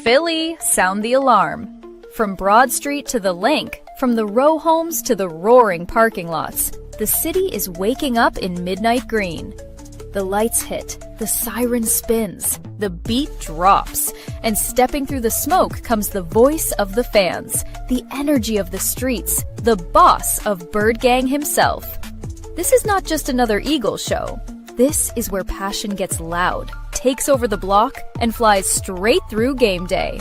Philly, sound the alarm. From Broad Street to the Link, from the row homes to the roaring parking lots, the city is waking up in midnight green. The lights hit, the siren spins, the beat drops, and stepping through the smoke comes the voice of the fans, the energy of the streets, the boss of Bird Gang himself. This is not just another Eagles show. This is where passion gets loud, takes over the block, and flies straight through game day.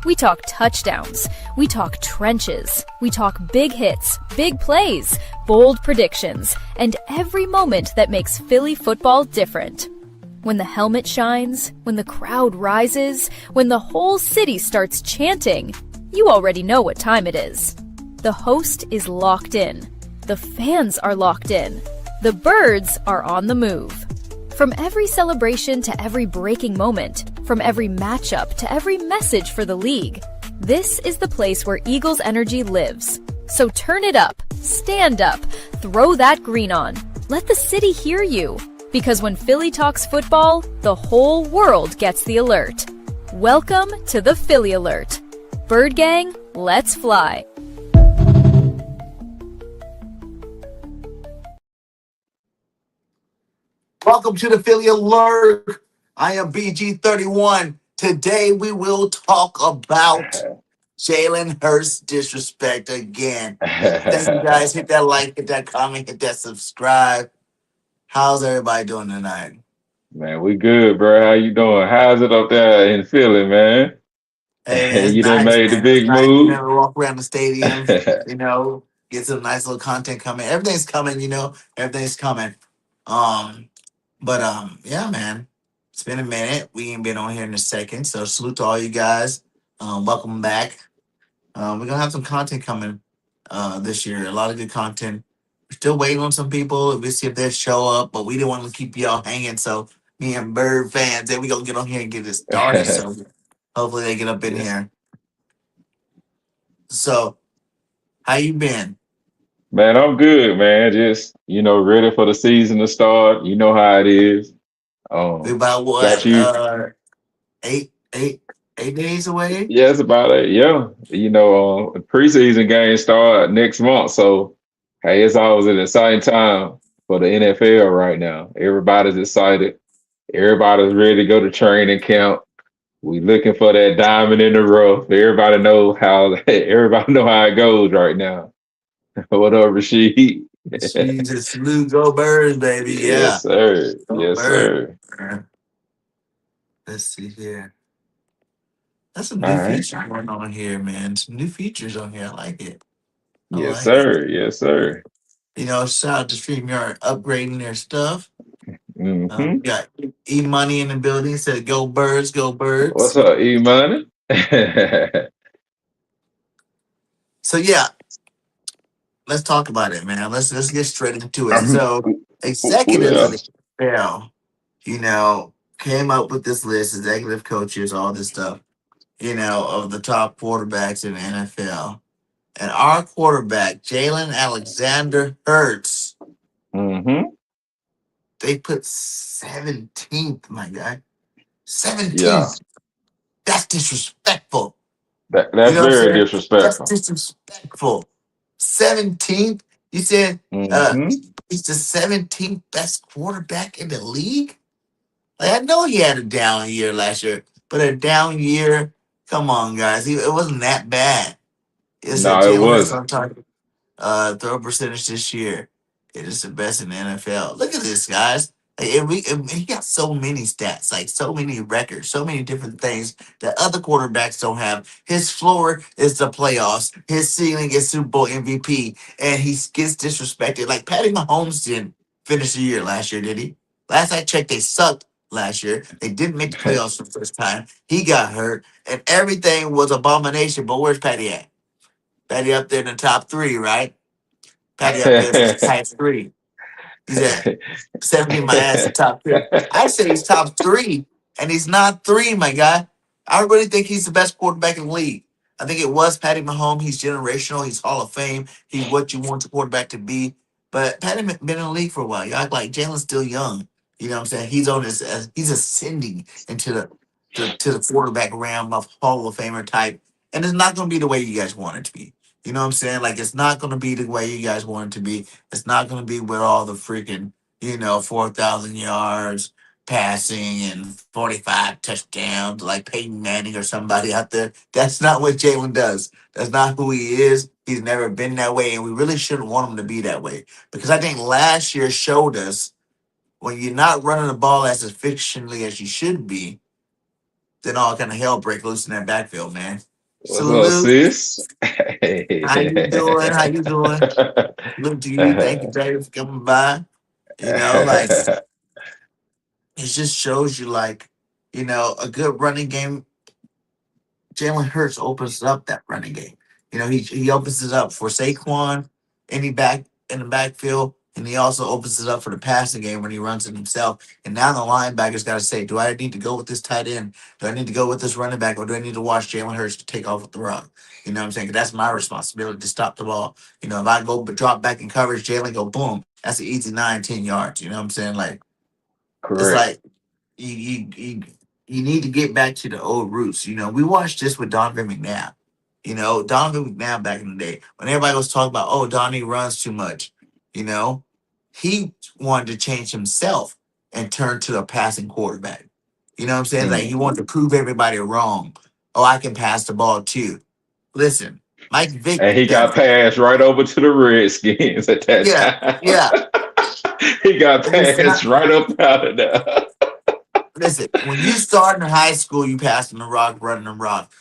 We talk touchdowns, we talk trenches, we talk big hits, big plays, bold predictions, and every moment that makes Philly football different. When the helmet shines, when the crowd rises, when the whole city starts chanting, you already know what time it is. The host is locked in. The fans are locked in. The birds are on the move. From every celebration to every breaking moment, from every matchup to every message for the league, this is the place where Eagles energy lives. So turn it up, stand up, throw that green on. Let the city hear you. Because when Philly talks football, the whole world gets the alert. Welcome to the Philly Alert. Bird Gang, let's fly. Welcome to the Philly Alert. I am BG31. Today we will talk about Jalen Hurts disrespect again. Thank you guys. Hit that like, hit that comment, hit that subscribe. How's everybody doing tonight? Man, we good, bro. How you doing? How's it up there in Philly, man? Hey, man, it's You done nice, made the man. It's big nice. move? Walk around the stadiums, get some nice little content coming. Everything's coming, everything's coming. Yeah, man. It's been a minute. We ain't been on here in a second. So salute to all you guys. Welcome back. We're gonna have some content coming this year. A lot of good content. We're still waiting on some people. We'll see if they show up, but we didn't want to keep y'all hanging. So me and Bird fans, then we gonna get on here and get this started. So hopefully they get up in here. So how you been? Man, I'm good, man. Just, ready for the season to start. You know how it is. We about Got what? you. 8 days away? Yeah, it's about it. Yeah. Preseason games start next month. So, hey, it's always an exciting time for the NFL right now. Everybody's excited. Everybody's ready to go to training camp. We looking for that diamond in the rough. Everybody know how it goes right now. What up, Rashid? Jesus, salute, go Birds, baby. Yeah. Yes, sir. Go Yes, Birds. sir. Let's see here. That's some All new right. features going on here, man. Some new features on here. I like it. Yes, sir. Yes, sir. Shout out to StreamYard upgrading their stuff. Mm-hmm. We got E-Money in the building. Said, go Birds, go Birds. What's up, E-Money? So, yeah. Let's talk about it, man. Let's get straight into it. So, executives of the NFL, came up with this list, executive coaches, all this stuff, of the top quarterbacks in the NFL. And our quarterback, Jalen Alexander Hurts, they put 17th, my guy. 17th. Yeah. That's disrespectful. That's very disrespectful. That's disrespectful. 17th? You said he's the 17th best quarterback in the league? Like, I know he had a down year last year, but a down year, come on, guys. It wasn't that bad. No, it wasn't. Throw percentage this year. It is the best in the NFL. Look at this, guys. He got so many stats, like so many records, so many different things that other quarterbacks don't have. His floor is the playoffs. His ceiling is Super Bowl MVP, and he gets disrespected. Like Patty Mahomes didn't finish the year last year, did he? Last I checked, they sucked last year. They didn't make the playoffs for the first time. He got hurt, and everything was abomination. But where's Patty at? Patty up there in the top 3, right? Patty up there in the top 3. He's at 17, my ass, top 3. I say he's top 3, and he's not 3, my guy. I really think he's the best quarterback in the league. I think it was Patty Mahomes. He's generational. He's Hall of Fame. He's what you want your quarterback to be. But Patty been in the league for a while. You act like Jalen's still young. You know what I'm saying? He's on he's ascending into to the quarterback realm of Hall of Famer type, and it's not going to be the way you guys want it to be. You know what I'm saying? Like it's not going to be the way you guys want it to be. It's not going to be with all the freaking 4,000 yards passing and 45 touchdowns like Peyton Manning or somebody out there. That's not what Jalen does. That's not who he is. He's never been that way, and we really shouldn't want him to be that way because I think last year showed us when you're not running the ball as efficiently as you should be, then all kind of hell break loose in that backfield, man. What's up, Salute. sis? How you doing? How you doing? Look to you. Thank you, David, for coming by. Like it just shows you like, a good running game. Jalen Hurts opens up that running game. He opens it up for Saquon, any back in the backfield, and he also opens it up for the passing game when he runs it himself. And now the linebacker's got to say, do I need to go with this tight end? Do I need to go with this running back? Or do I need to watch Jalen Hurts to take off with the run? You know what I'm saying? 'Cause that's my responsibility to stop the ball. If I go drop back in coverage, Jalen go boom. That's an easy 9-10 yards. You know what I'm saying? Like, it's Correct. like you need to get back to the old roots. We watched this with Donovan McNabb. Donovan McNabb back in the day when everybody was talking about, oh, Donnie runs too much. He wanted to change himself and turn to a passing quarterback. You know what I'm saying? Like he Mm. wanted to prove everybody wrong. Oh, I can pass the ball too. Listen, Mike Vick And he does got that. passed right over to the Redskins at that Yeah, yeah. time. He got Listen, passed right up out of there. Listen, when you start in high school, you passing the rock, running the rock,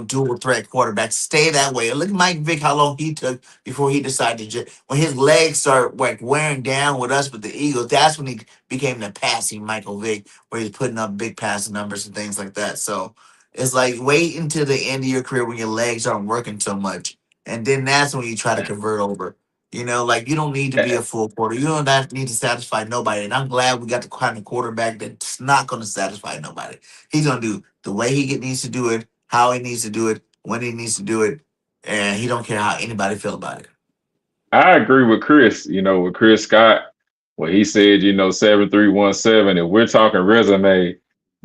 dual threat quarterback. Stay that way. Look at Mike Vick, how long he took before he decided when his legs start like wearing down with us with the Eagles, that's when he became the passing Michael Vick, where he's putting up big passing numbers and things like that. So it's like wait until the end of your career when your legs aren't working so much. And then that's when you try to convert over. Like you don't need to be a full quarter. You don't need to satisfy nobody. And I'm glad we got the kind of quarterback that's not going to satisfy nobody. He's going to do the way needs to do it, how he needs to do it, when he needs to do it, and he don't care how anybody feel about it. I agree with Chris, with Chris Scott, when he said, 7317, if we're talking resume,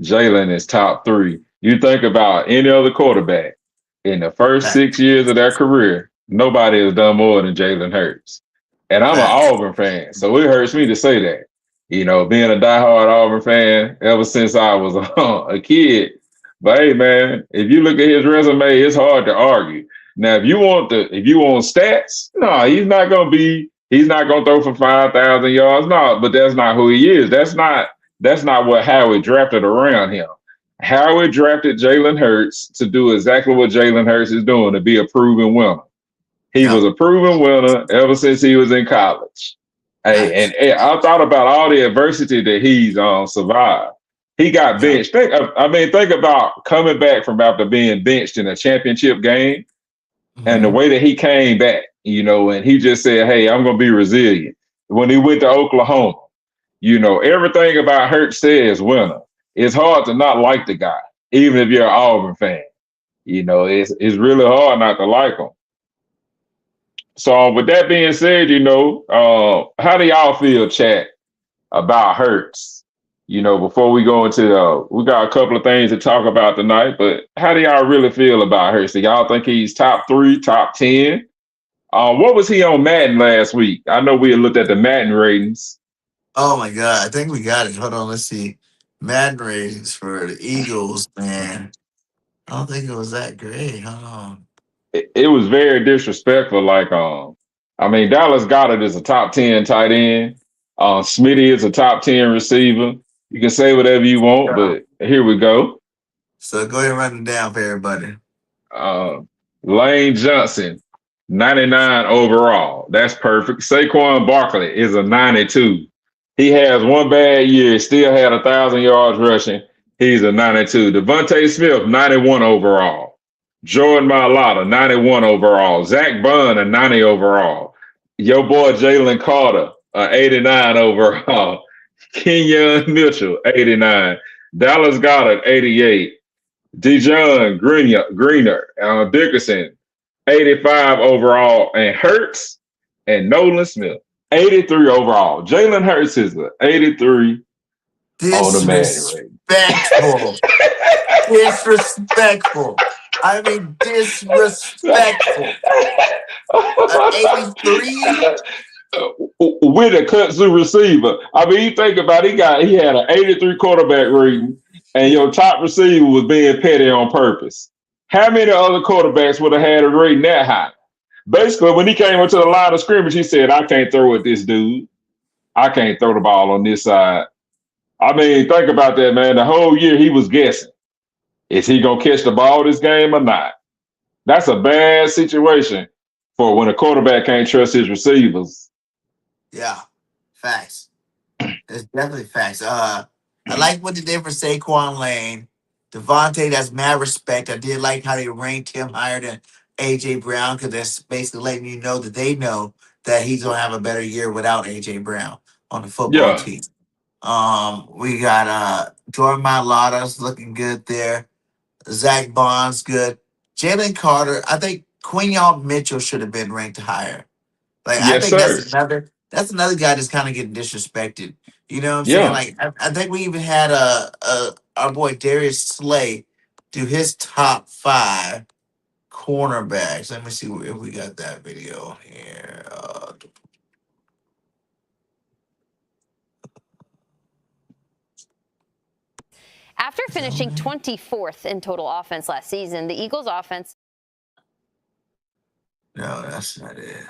Jalen is top three. You think about any other quarterback in the first Fact, 6 years of their career, nobody has done more than Jalen Hurts. And I'm an fact. Auburn fan, so it hurts me to say that. Being a diehard Auburn fan ever since I was a kid. But hey, man, if you look at his resume, it's hard to argue. Now, if you want stats, no, he's not gonna throw for 5,000 yards. No, but that's not who he is. That's not what Howard drafted around him. Howard drafted Jalen Hurts to do exactly what Jalen Hurts is doing, to be a proven winner. He was Yep. a proven winner ever since he was in college. Hey, Facts. and I thought about all the adversity that he's survived. He got Yep. benched. Think about coming back from after being benched in a championship game and the Mm-hmm. way that he came back, and he just said, hey, I'm going to be resilient. When he went to Oklahoma, everything about Hurts says winner. It's hard to not like the guy, even if you're an Auburn fan. It's really hard not to like him. So with that being said, how do y'all feel, chat, about Hurts? Before we go into we got a couple of things to talk about tonight, but how do y'all really feel about Hurts? Do y'all think he's top 3, top 10? What was he on Madden last week? I know we had looked at the Madden ratings. Oh my God, I think we got it. Hold on, let's see. Madden ratings for the Eagles, man. I don't think it was that great. Hold on. It was very disrespectful. Dallas Goedert is a top 10 tight end. Smitty is a top 10 receiver. You can say whatever you want, Yeah. but here we go. So go ahead and run it down for everybody. Uh, Lane Johnson, 99 overall. That's perfect. Saquon Barkley is a 92. He has one bad year, still had 1,000 yards rushing. He's a 92. Devontae Smith, 91 overall. Jordan Mailata, 91 overall. Zach Bond, a 90 overall. Your boy Jalen Carter, 89 overall. Kenyon Mitchell, 89. Dallas Goedert, 88. Dijon Greener, Dickerson, 85 overall. And Hurts and Nolan Smith, 83 overall. Jalen Hurts is an 83 on the Madden rating. Disrespectful. Disrespectful. I mean, disrespectful. 83. With a kudzu receiver. I mean, you think about it, he had an 83 quarterback rating, and your top receiver was being petty on purpose. How many other quarterbacks would have had a rating that high? Basically, when he came into the line of scrimmage, he said, I can't throw at this dude. I can't throw the ball on this side. I mean, think about that, man. The whole year he was guessing. Is he going to catch the ball this game or not? That's a bad situation for when a quarterback can't trust his receivers. Yeah, facts. It's definitely facts. I like what they did for Saquon Lane. Devontae, that's mad respect. I did like how they ranked him higher than AJ Brown because that's basically letting you know that they know that he's gonna have a better year without AJ Brown on the football Yeah. team. We got Jordan Mailata's looking good there. Zach Bond's good. Jalen Carter, I think Quinyon Mitchell should have been ranked higher. Like I Yes, think sir. that's another guy that's kind of getting disrespected. You know what I'm saying? Yeah. Like I think we even had our boy Darius Slay do his top 5 cornerbacks. Let me see if we got that video here. After finishing 24th in total offense last season, the Eagles' offense. No, that's not it.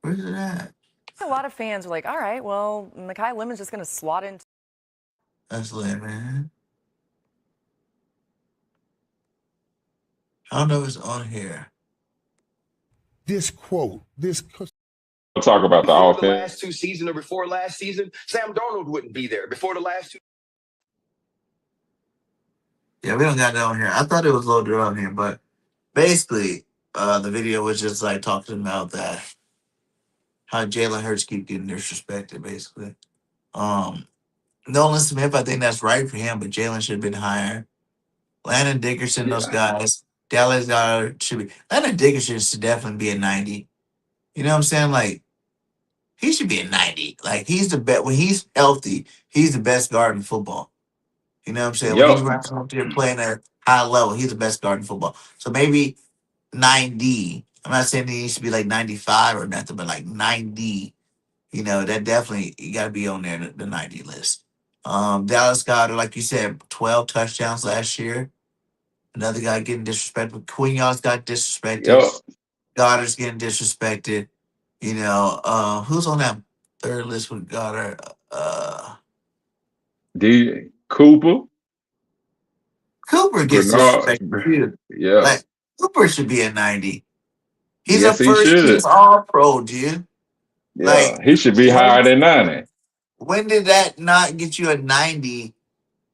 Where's it at? A lot of fans were like, all right, well, Mekhi Lemon's just going to slot in. That's lit, man. I don't know if it's on here. This quote, We'll talk about the offense. The last 2 seasons or before last season, Sam Darnold wouldn't be there. Before the last 2. Yeah, we don't got that on here. I thought it was loaded on here, but basically, the video was just like talking about that how Jalen Hurts keep getting disrespected, basically. Nolan Smith, I think that's right for him, but Jalen should have been higher. Landon Dickerson, those guys. Dallas Goddard should be. Landon Dickerson should definitely be a 90. You know what I'm saying? Like, he should be a 90. Like, he's the best. When he's healthy, he's the best guard in football. You know what I'm saying? When he's running up there playing at a high level, he's the best guard in football. So maybe 90. I'm not saying he needs to be like 95 or nothing, but like 90. You know, that definitely, you got to be on there, the 90 list. Dallas Goddard, like you said, 12 touchdowns last year. Another guy getting disrespected. Quignon's got disrespected. Yep. Goddard's getting disrespected. You know, who's on that third list with Goddard? D. Cooper. Cooper gets disrespected too. Yeah. Like, Cooper should be a 90. He's Yes, a he first should. team All-Pro, dude. Yeah, Like, he should be higher than 90. When did that not get you a 90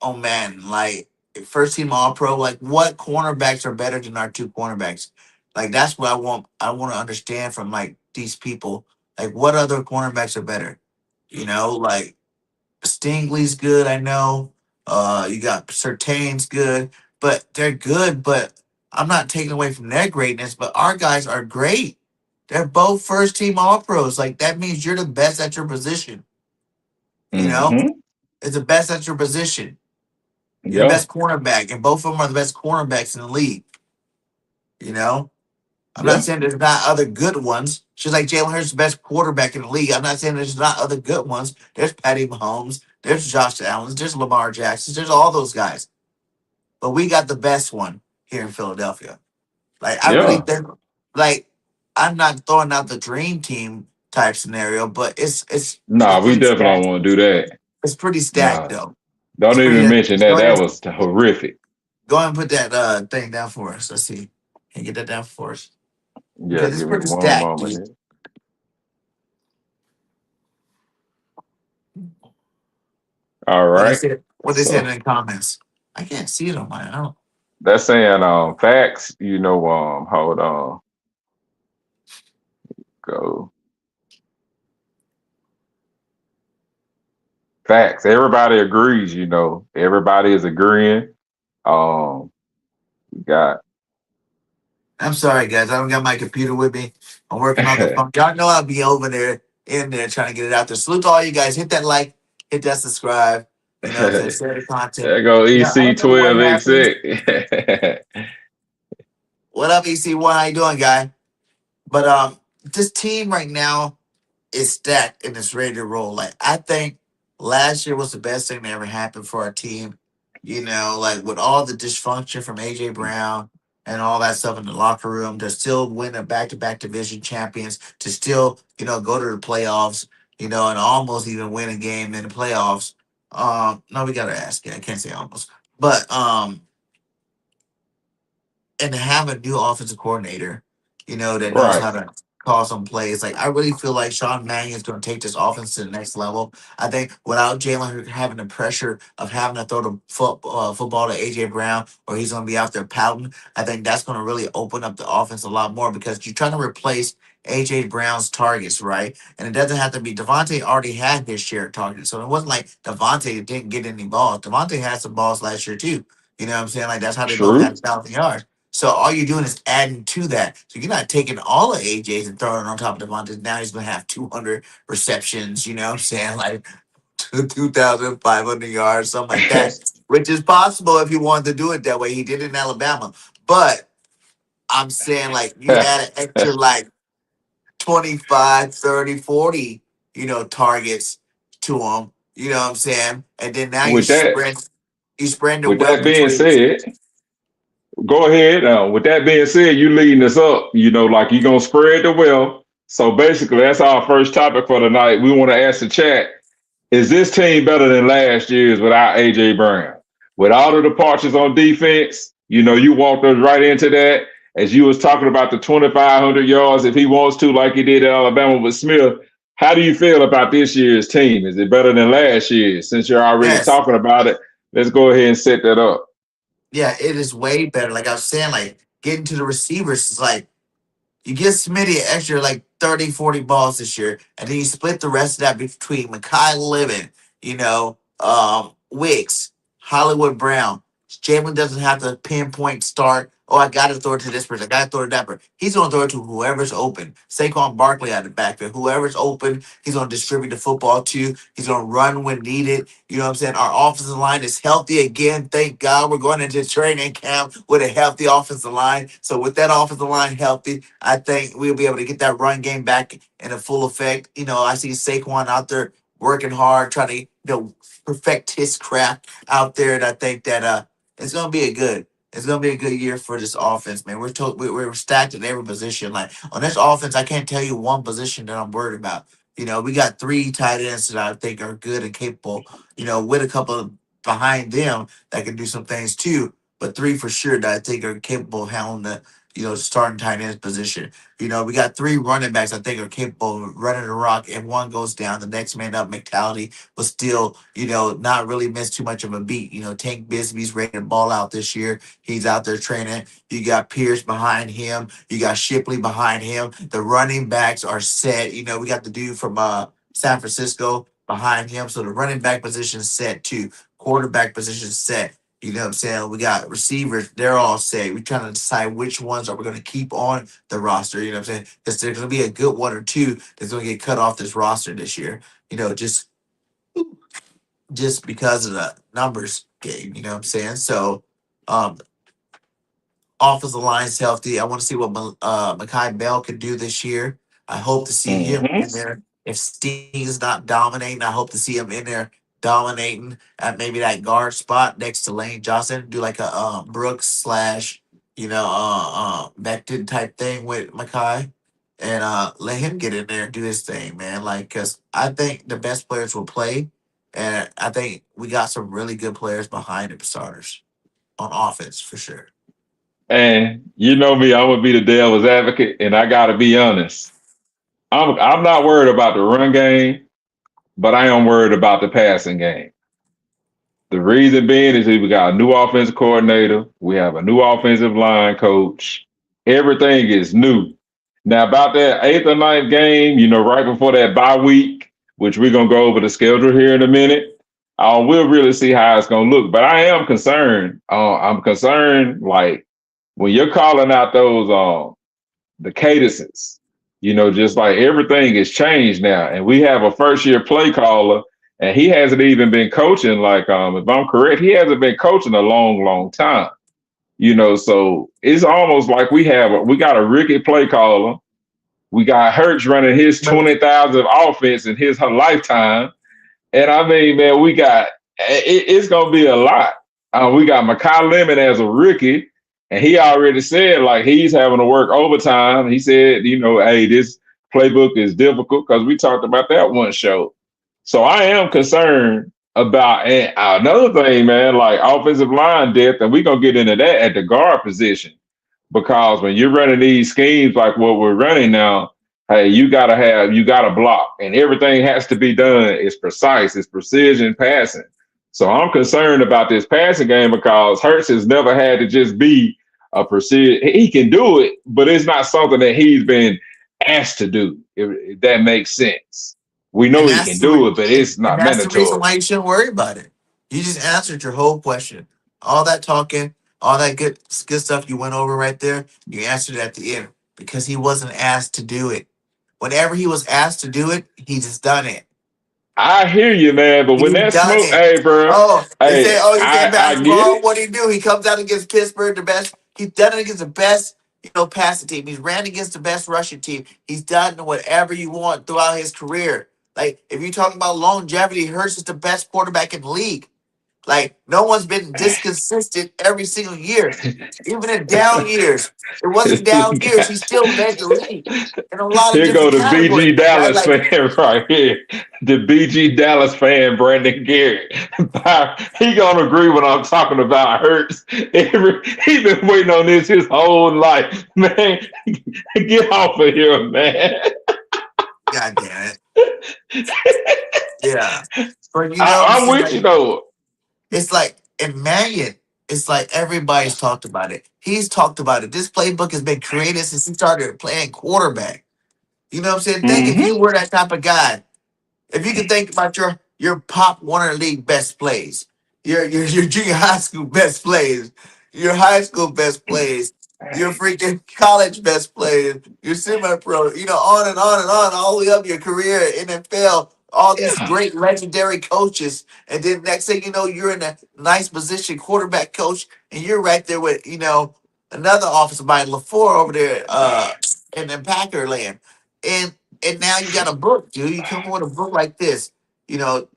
on Madden? Like, first team All-Pro, like, what cornerbacks are better than our 2 cornerbacks? Like, that's what I want to understand from, like, these people. Like, what other cornerbacks are better? You know, like, Stingley's good, I know. You got Surtain's good, but they're good, but I'm not taking away from their greatness, but our guys are great. They're both first team All-Pros. Like, that means you're the best at your position. You know? It's the best at your position. You're the best cornerback, and both of them are the best cornerbacks in the league. You know? I'm not saying there's not other good ones. Just like Jalen Hurts is the best quarterback in the league. I'm not saying there's not other good ones. There's Patty Mahomes. There's Josh Allen. There's Lamar Jackson. There's all those guys. But we got the best one here in Philadelphia. Like, I really think, like, I'm not throwing out the dream team type scenario, but it's Nah, we definitely don't want to do that. It's pretty stacked, though. Don't even mention that. That was horrific. Go ahead and put that thing down for us. Let's see. Can you get that down for us? Yeah, it's give me pretty one stacked, moment. dude. All right. What they said in the comments. I can't see it on my own. That's saying facts, hold on. Go. Facts. Everybody agrees, Everybody is agreeing. We got. I'm sorry, guys. I don't got my computer with me. I'm working on the phone. Y'all know I'll be over there in there trying to get it out there. Salute to all you guys. Hit that like, hit that subscribe. You know what I'm saying? Share the content. There go You know, I EC don't know what 12 happens. exec. What up, EC1? How you doing, guy? But this team right now is stacked and it's ready to roll. Like I think last year was the best thing that ever happened for our team. You know, like with all the dysfunction from AJ Brown and all that stuff in the locker room, to still win a back-to-back division champions, to still go to the playoffs, and almost even win a game in the playoffs. No, we gotta ask. I can't say almost, but and to have a new offensive coordinator, that knows Right. how to call some plays. Like I really feel like Sean Mannion is going to take this offense to the next level. I think without Jalen Hurts having the pressure of having to throw the football to AJ Brown, or he's going to be out there pouting, I think that's going to really open up the offense a lot more because you're trying to replace AJ Brown's targets, right? And it doesn't have to be Devontae already had his share of targets, so it wasn't like Devontae didn't get any balls. Devontae had some balls last year too. You know what I'm saying? Like that's how they both had True. 1,000 yards. So all you're doing is adding to that. So you're not taking all of AJ's and throwing it on top of Devontae. Now he's going to have 200 receptions, you know what I'm saying? Like 2,500 yards, something like that, which is possible if he wanted to do it that way. He did it in Alabama. But I'm saying, like, you add an extra, like, 25, 30, 40, targets to him, you know what I'm saying? And then now with that you spread the with wealth that being between. said, go ahead. With that being said, you leading us up, like you're gonna spread the wealth. So basically that's our first topic for tonight. We want to ask the chat, is this team better than last year's without AJ Brown? With all the departures on defense, you walked us right into that. As you was talking about the 2,500 yards, if he wants to, like he did at Alabama with Smith, how do you feel about this year's team? Is it better than last year's? Since you're already Yes. talking about it, let's go ahead and set that up. Yeah, it is way better. Like I was saying, like getting to the receivers is like you give Smitty an extra like 30, 40 balls this year, and then you split the rest of that between Mekhi Livin, Wicks, Hollywood Brown. Jalen doesn't have to pinpoint start. Oh, I got to throw it to this person. I got to throw it to that person. He's going to throw it to whoever's open. Saquon Barkley out of the backfield. Whoever's open, he's going to distribute the football to. He's going to run when needed. You know what I'm saying? Our offensive line is healthy again. Thank God we're going into training camp with a healthy offensive line. So with that offensive line healthy, I think we'll be able to get that run game back in a full effect. I see Saquon out there working hard, trying to, perfect his craft out there. And I think that it's gonna be it's gonna be a good year for this offense, man. We're stacked at every position. Like on this offense, I can't tell you one position that I'm worried about. We got 3 tight ends that I think are good and capable. With a couple behind them that can do some things too, but 3 for sure that I think are capable of handling the starting tight end position. We got 3 running backs I think are capable of running the rock. If one goes down, the next man up mentality, but still, not really miss too much of a beat. Tank Bisbee's ready to ball out this year. He's out there training. You got Pierce behind him. You got Shipley behind him. The running backs are set. We got the dude from San Francisco behind him. So the running back position is set too. Quarterback position is set. You know what I'm saying? We got receivers, they're all set. We're trying to decide which ones are we going to keep on the roster. You know what I'm saying? Because there's going to be a good 1 or 2 that's going to get cut off this roster this year. Just because of the numbers game. You know what I'm saying? So, um, offensive line's healthy. I want to see what Mekhi Bell can do this year. I hope to see him Mm-hmm. in there. If Sting is not dominating, I hope to see him in there dominating at maybe that guard spot next to Lane Johnson. Do like a Brooks slash, Becton type thing with Mekhi. And let him get in there and do his thing, man. Like, because I think the best players will play. And I think we got some really good players behind the starters on offense for sure. And you know me, I'm gonna be the devil's advocate, and I gotta be honest. I'm not worried about the run game, but I am worried about the passing game. The reason being is that we got a new offensive coordinator, we have a new offensive line coach. Everything is new. Now, about that 8th or 9th game, right before that bye week, which we're gonna go over the schedule here in a minute, we'll really see how it's gonna look. But I am concerned. I'm concerned, like when you're calling out those the cadences, just like everything has changed now, and we have a first year play caller, and he hasn't even been coaching. Like, if I'm correct, he hasn't been coaching a long, long time. So it's almost like we got a rookie play caller. We got Hurts running his 20,000 offense in his her lifetime. And I mean, man, it's going to be a lot. We got Makai Lemon as a rookie, and he already said, like, he's having to work overtime. He said, hey, this playbook is difficult because we talked about that one show. So I am concerned about another thing, man, like offensive line depth, and we're going to get into that at the guard position. Because when you're running these schemes like what we're running now, hey, you gotta block, and everything has to be done. It's precise, it's precision passing. So I'm concerned about this passing game because Hurts has never had to just be a precision. He can do it, but it's not something that he's been asked to do. If that makes sense, we know he can do it, but it's and not that's the reason mandatory. why you shouldn't worry about it. You just answered your whole question. All that talking, all that good stuff you went over right there, you answered it at the end because he wasn't asked to do it. Whenever he was asked to do it, he just done it. I hear you, man, but when He that done smoke, it. hey, bro, Oh, they say, hey, oh, he's in I get basketball. it. What do he do? He comes out against Pittsburgh, the best. He's done it against the best, passing team. He's ran against the best rushing team. He's done whatever you want throughout his career. Like, if you're talking about longevity, Hurts is the best quarterback in the league. Like, no one's been this consistent every single year. Even in down years. It wasn't down years. He still led the league in a lot of Here go different the categories. BG Right? Dallas Like, fan right here. The BG Dallas fan, Brandon Garrett. He gonna agree when I'm talking about Hurts. He been waiting on this his whole life. Man, get off of here, man. God damn it. Yeah. But I'm with you like, though. it's like in Mannion, it's like everybody's talked about it. He's talked about it. This playbook has been created since he started playing quarterback. You know what I'm saying? Think if you Mm-hmm. were that type of guy, if you can think about your pop Warner League best plays, your junior high school best plays, your high school best plays, your freaking college best plays, your semi-pro, on and on and on, all the way up your career at NFL, all these Yeah. great legendary coaches, and then next thing you know, you're in a nice position, quarterback coach, and you're right there with another offensive mind, LaFleur over there, in Packer land, and now you got a book, dude. You come with a book like this, to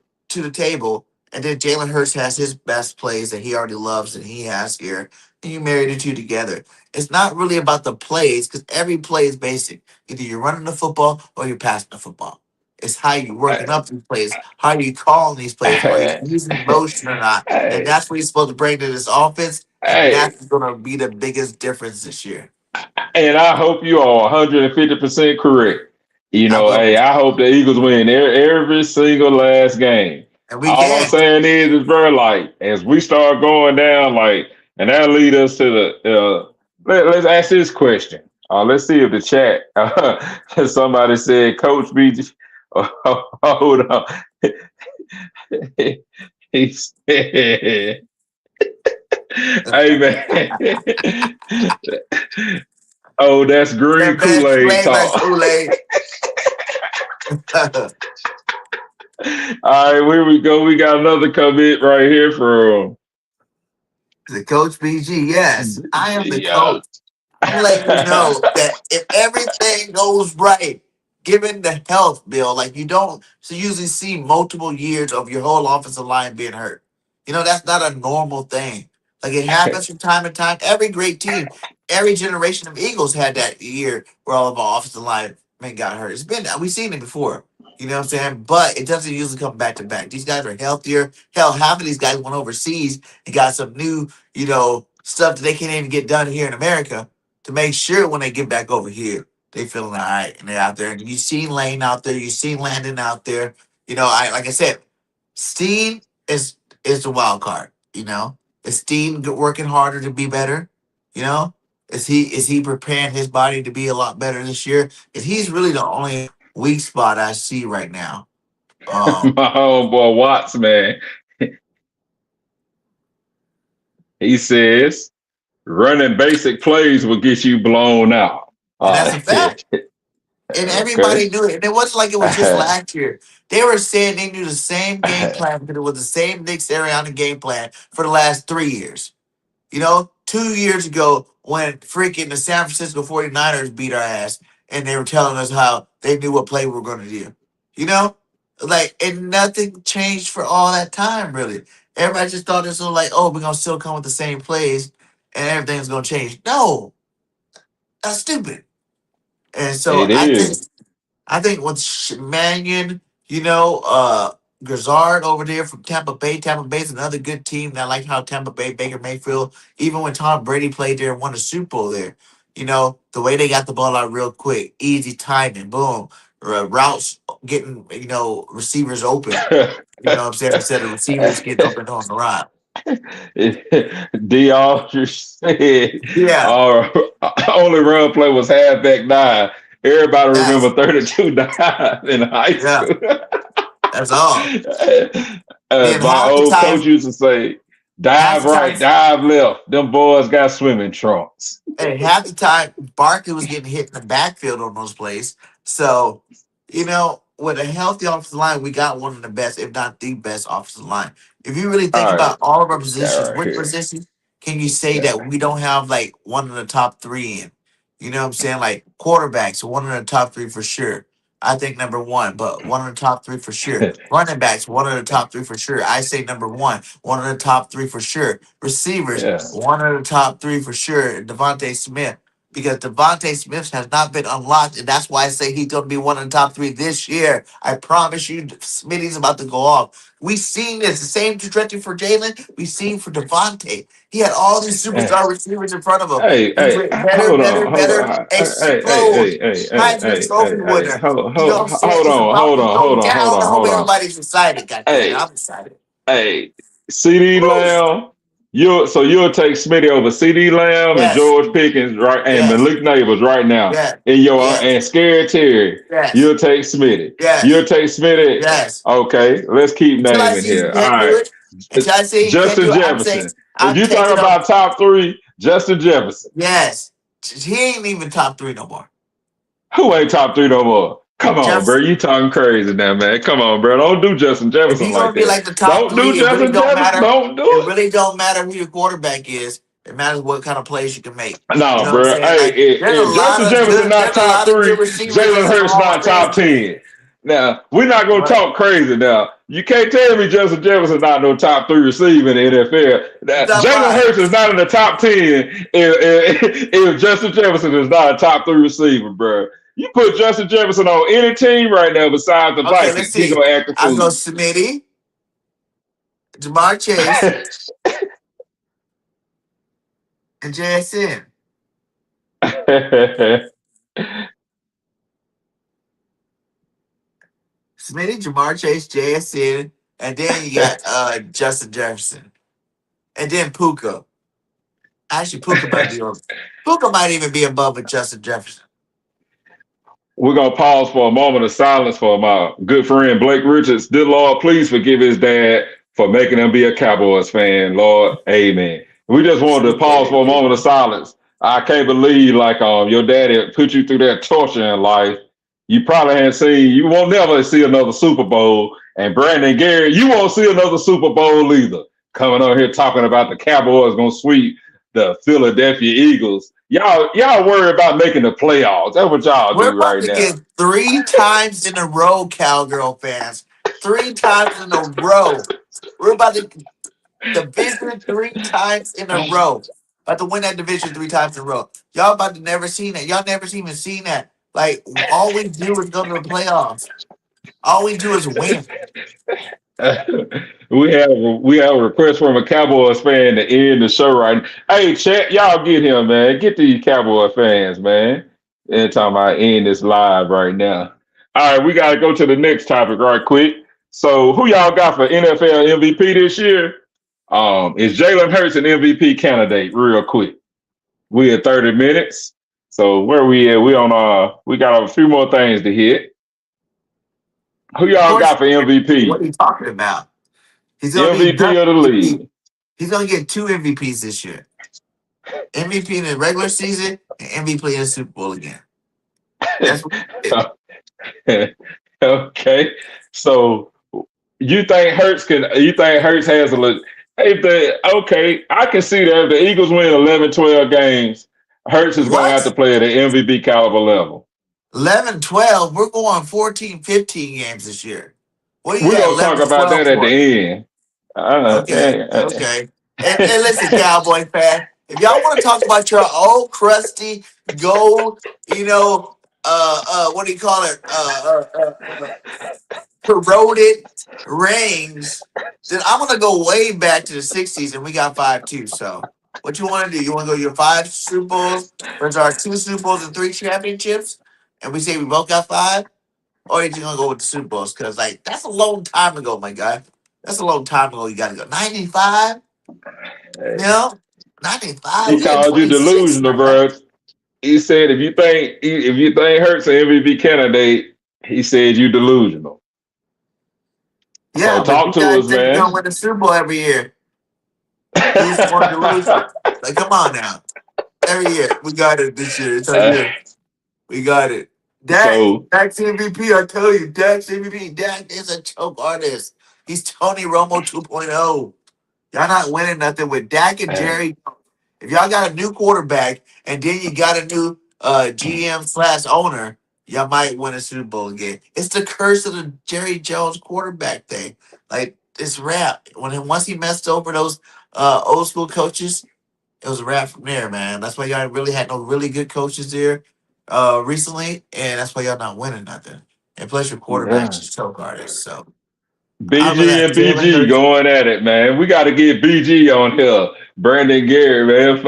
the table, and then Jalen Hurts has his best plays that he already loves and he has here, and you marry the two together. It's not really about the plays because every play is basic. Either you're running the football or you're passing the football. It's how you working up these plays, how you calling these plays, are you Hey, using motion or not, and hey, that's what he's supposed to bring to this offense, and hey. that's going to be the biggest difference this year. And I hope you are 150% correct. I will Hey, be, I hope the Eagles win every single last game. and we All I'm can. saying is, bro, like, as we start going down, like, and that lead us to let's ask this question. Let's see if the chat, somebody said, Coach BG, hold on. He said, hey, man. Oh, that's The green best Kool-Aid flavor, talk. Kool-Aid. All right, here we go. We got another comment right here from The Coach BG, yes, I am the yeah. coach. I'm letting you know that if everything goes right, given the health bill, like you don't usually see multiple years of your whole offensive line being hurt. That's not a normal thing. Like it happens from time to time. Every great team, every generation of Eagles had that year where all of our offensive linemen got hurt. We've seen it before. You know what I'm saying? But it doesn't usually come back to back. These guys are healthier. Hell, half of these guys went overseas and got some new, stuff that they can't even get done here in America to make sure when they get back over here, they feeling all right and they're out there. And you seen Lane out there, you seen Landon out there. Like I said, Steen is the wild card. Is Steen working harder to be better? You know, is he preparing his body to be a lot better this year? Because he's really the only weak spot I see right now. My homeboy Watts, man. He says running basic plays will get you blown out. And that's a fact. And Okay. everybody knew it. And it wasn't like it was just last year. They were saying they knew the same game plan because it was the same Nick Sirianni game plan for the last 3 years. 2 years ago when freaking the San Francisco 49ers beat our ass and they were telling us how they knew what play we were going to do. And nothing changed for all that time, really. Everybody just thought this was like, oh, we're going to still come with the same plays and everything's going to change. No, that's stupid. And so It is. I think with Mannion, Grizzard over there from Tampa Bay's another good team. And I like how Tampa Bay, Baker Mayfield, even when Tom Brady played there and won a Super Bowl there, the way they got the ball out real quick, easy timing, boom, routes getting, receivers open. You know what I'm saying? Instead of receivers getting open on the ride. D'Andre said Yeah, only run play was halfback dive. Everybody that's, remember 32 dive in high yeah, school. that's all. Then My old coach used to say, half dive the time, right, dive left. Them boys got swimming trunks. and half the time, Barkley was getting hit in the backfield on those plays. So, with a healthy offensive line, we got one of the best, if not the best offensive line. If you really think All right, about all of our this guy positions, right which here. position can you say Yeah. that we don't have like one of the top three in? You know what I'm saying? Like quarterbacks, one of the top three for sure. I think number one, but one of the top three for sure. Running backs, one of the top three for sure. I say number one of the top three for sure. Receivers, Yeah. one of the top three for sure. Devontae Smith, because Devontae Smith has not been unlocked, and that's why I say he's going to be one of the top three this year. I promise you, Smitty's about to go off. We seen this, the same trajectory for Jalen, we seen for Devontae. He had all these superstar receivers in front of him. Hey, He hey, went better, hold better, on, hold better, on. Hey, hey, explode. hey, hey, hey, Heisman hey, Trophy hey, hey, winner. hold, You know what I'm hold, saying? hold It's on, about hold to on, go hold on, hold down. I on, hope hold on. everybody's excited. God damn it, Hey, I'm excited. hey, CD Woo! Lamb, you'll take Smitty over CD Lamb and Yes, George Pickens, right, and yes, Malik Neighbors right now. yes, In your yes, and Scary Terry, yes, you'll take Smitty. You'll yes, take Smitty. yes. Okay, let's keep Until I naming see he here. All can't do right. it, until I say he can't do Justin it, I'm saying Jefferson. If I'm you talk taking up. about top three, Justin Jefferson. Yes, he ain't even top three no more. Who ain't top three no more? Come on, bro. Just You talking crazy now, man. Come on, bro. Don't do Justin if Jefferson you're like gonna be that. like the top Don't do three, it really Justin don't Jefferson. matter. Don't do It it. really don't matter who your quarterback is. It matters what kind of plays you can make. You No, know what I'm bro. saying? Hey, Like if Justin Jefferson not there's a top lot of good three, receivers Jalen in the Hurts Hall of not Fame. top 10. Now, we're not going to What? talk crazy now. You can't tell me Justin Jefferson not no top three receiver in the NFL. That's Jalen fine. Hurts is not in the top 10 if Justin Jefferson is not a top three receiver, bro. You put Justin Jefferson on any team right now besides the Okay, let's Vikings, he see. going to act a I go fool. Smitty, Jamar Chase, and JSN. Smitty, Jamar Chase, JSN, and then you got Justin Jefferson. And then Puka. Actually, Puka might even be above Justin Jefferson. We're going to pause for a moment of silence for my good friend Blake Richards. Dear Lord, please forgive his dad for making him be a Cowboys fan. Lord, amen. We just wanted to pause for a moment of silence. I can't believe your daddy put you through that torture in life. You probably you won't never see another Super Bowl. And Brandon Gary, you won't see another Super Bowl either. Coming on here talking about the Cowboys going to sweep the Philadelphia Eagles. Y'all worry about making the playoffs. That's what y'all We're do about right to now. get 3 times in a row, Cowgirl fans. 3 times in a row. We're about to division 3 times in a row. About to win that division 3 times in a row. Y'all about to never seen that. Y'all never even seen that. Like all we do is go to the playoffs. All we do is win. We have a request from a Cowboys fan to end the show right now. Hey, chat, y'all get him, man. Get these Cowboy fans, man. Anytime I end this live right now. All right, we got to go to the next topic right quick. So, who y'all got for NFL MVP this year? Is Jalen Hurts an MVP candidate? Real quick. We at 30 minutes. So where we at? We got a few more things to hit. Who Of y'all course, got for what are MVP? you talking about? He's gonna be MVP done of the MVP. league. He's gonna get 2 MVPs this year. MVP in the regular season and MVP in the Super Bowl again. That's what it Okay. So you think Hurts has a okay, I can see that if the Eagles win 11, 12 games, Hurts is is. gonna have to What? play at an MVP caliber level. 11, 12. We're going 14, 15 games this year. What do you We're got gonna talk 11, about 12 that at the for? end. Okay, Uh, okay. And listen, Cowboy fan, if y'all want to talk about your old crusty gold, what do you call it? Corroded rings, then I'm gonna go way back to the '60s, and we got five too. So, what you want to do? You want to go your five Super Bowls versus our two Super Bowls and three championships, and we say we both got five, or are you gonna go with the Super Bowls? Because that's a long time ago, my guy. That's a long time ago. You got to go 95. You know, 95. he We in called you 26, delusional, man. bro. He said if you think Hurts an MVP candidate, he said you delusional. So Yeah, but talk you to guys us, think you're man. gonna win the Super Bowl every year. Who's more delusional? Like, come on now. Every year. We got it this year. It's our Uh, year. We got it. so Dak's MVP, I tell you. Dak's MVP. Dak is a choke artist. He's Tony Romo 2.0. Y'all not winning nothing with Dak and Jerry. If y'all got a new quarterback and then you got a new GM/owner, y'all might win a Super Bowl again. It's the curse of the Jerry Jones quarterback thing. Like, it's rap. Once he messed over those old school coaches, it was a wrap from there, man. That's why y'all really had no really good coaches there recently, and that's why y'all not winning nothing. And plus, your quarterback's yeah. a choke artist. So I'm gonna BG let and Jalen BG Hurts. going at it, man. We got to get BG on here. Brandon Gary, man.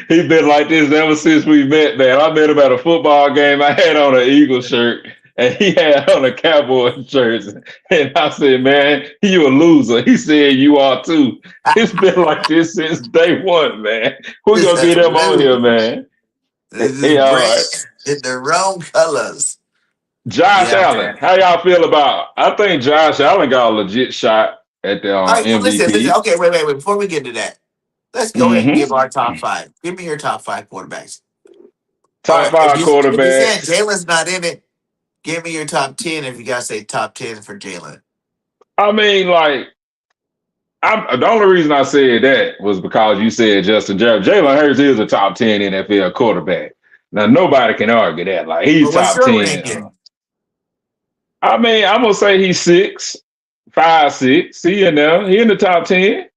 He been like this ever since we met, man. I met him at a football game. I had on an Eagle shirt, and he had on a Cowboy shirt. And I said, man, you a loser. He said, you are too. It's been like this since day one, man. We This gonna a get him on here, loser. man. This is Hey, all right. brand in the wrong colors. Josh Yeah, Allen, man. how y'all feel about? I think Josh Allen got a legit shot at the All right, well, listen. MVP. Okay, wait. Before we get to that, let's go ahead and give our top five. Give me your top five quarterbacks. Or Top five if you saying quarterbacks. Jalen's not in it, give me your top 10. If you gotta say top 10 for Jalen. I mean, like, the only reason I said that was because you said Justin Jefferson. Jalen Hurts is a top 10 NFL quarterback. Now, nobody can argue that. Like, he's But what's top your 10. ranking? I mean, I'm going to say he's 6, 5, 6. He in there. He in the top 10.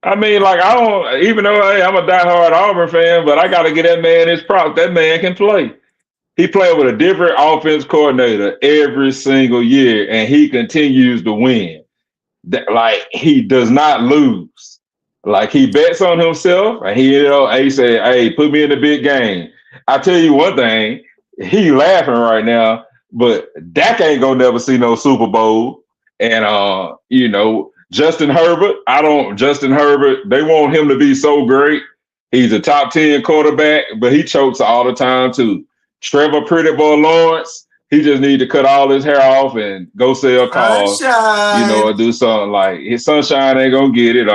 I mean, like, I don't, even though hey, I'm a diehard Auburn fan, but I got to get that man his props. That man can play. He played with a different offense coordinator every single year, and he continues to win. Like he does not lose. Like he bets on himself, and he said, "Hey, put me in the big game." I tell you one thing, he laughing right now, but Dak ain't gonna never see no Super Bowl. And Justin Herbert, Justin Herbert, they want him to be so great. He's a top 10 quarterback, but he chokes all the time too. Trevor Pretty Boy Lawrence, he just need to cut all his hair off and go sell cars, or Sunshine. do something like his sunshine ain't gonna get it.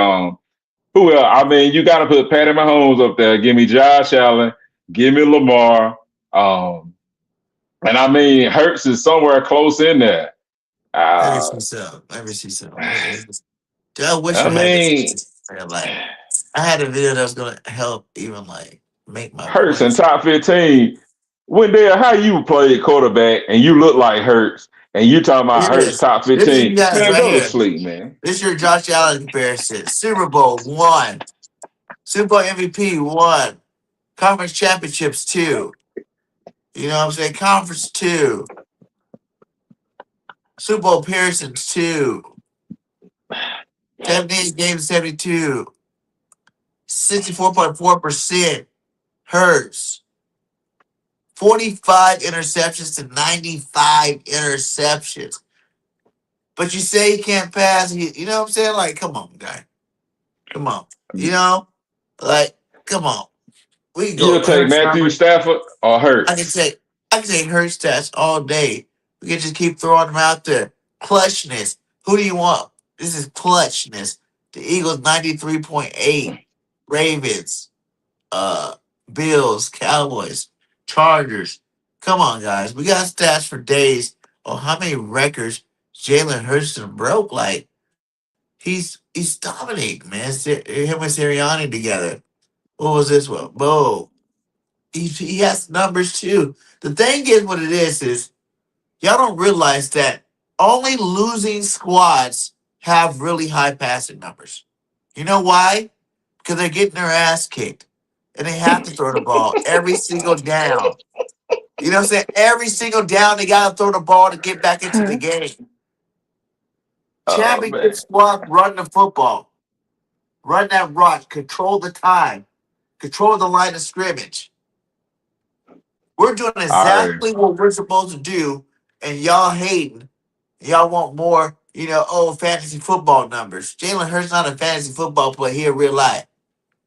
Who else? I mean, you gotta put Patty Mahomes up there. Give me Josh Allen, give me Lamar. And I mean Hurts is somewhere close in there. Let me Uh see some. Let me see some. Dude, I wish I I had mean this. Like, I had a video that was gonna help even like make my Hurts in points. top 15. Wendell, how you played quarterback and you look like Hurts and you talking Look about at Hurts this. top This is you 15. guys Man, right go to here. sleep, man. This is your Josh Allen comparison. Super Bowl one. Super Bowl MVP one. Conference championships two. You know what I'm saying? Conference two. Super Bowl appearances two. 78 games, 72. 64.4% Hurts. 45 interceptions to 95 interceptions. But you say he can't pass. You know what I'm saying? Like, come on, guy. Come on. You know? Like, come on. We can go You'll take Hurts Matthew numbers. Stafford or I can Hurts. take I can take Hurts stats all day. We can just keep throwing them out there. Clutchness. Who do you want? This is clutchness. The Eagles 93.8. Ravens. Uh Bills, Cowboys, Chargers, Come on, guys. We got stats for days on how many records Jalen Hurts broke. Like he's dominating, man. Him and Sirianni together. What was this one? Whoa. He has numbers too. The thing is, what it is y'all don't realize that only losing squads have really high passing numbers. You know why? Because they're getting their ass kicked. And they have to throw the ball every single down. You know what I'm saying? Every single down, they got to throw the ball to get back into the game. Oh Championship man. squad, run the football. Run that rock. Control the time. Control the line of scrimmage. We're doing All right. exactly what we're supposed to do, and y'all hating. Y'all want more, fantasy football numbers. Jalen Hurts not a fantasy football player here in real life.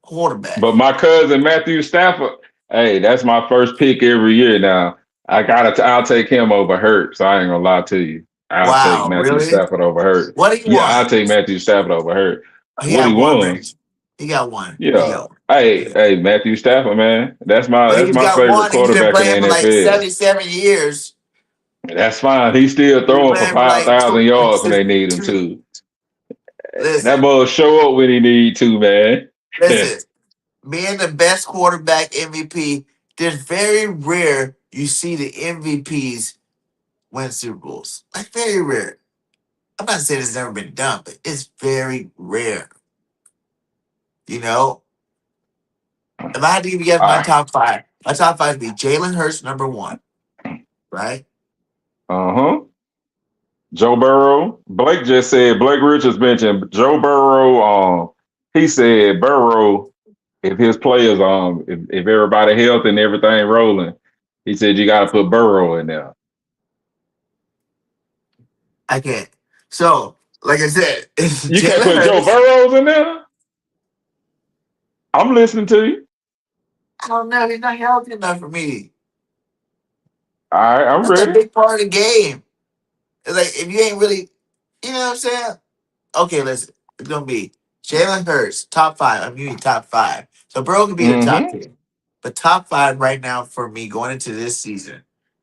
Quarterback. But my cousin Matthew Stafford, hey, that's my first pick every year now. I'll take him over Hurts. I ain't gonna lie to you. I'll take Wow, Matthew really? Stafford over Hurts. What he Yeah, I'll won? take Matthew Stafford over Hurts. He What he got one won? ring. He got one. He Yeah. got one. Hey, Matthew Stafford, man. That's But my he's got favorite one. He's been quarterback in the playing for like NFL. 77 years. That's fine. He's still He's been throwing for playing for like 5,000 yards when since they need him two. to. That Listen, boy show up when he need to, man. listen. Being the best quarterback MVP, there's very rare you see the MVPs win Super Bowls. Like very rare. I'm not saying it's never been done, but it's very rare. You know, if I had to give you guys my Ah, top five would be Jalen Hurts number one, right? uh-huh. Joe Burrow. Blake just said, Blake Richards mentioned Joe Burrow. He said Burrow, if his players, if everybody healthy and everything rolling, he said you gotta put Burrow in there. I can't. So, like I said, it's You can't Jalen put Joe Hurts. Burrows in there? I'm listening to you. I don't know. He's not healthy enough for me. All right, I'm That's a ready. big part of the game. It's like if you ain't really, you know what I'm saying? Okay, listen. It's gonna be Jalen Hurts, top five. I'm using top five. So Burrow could be the top Mm-hmm. 10. But top five right now for me going into this season,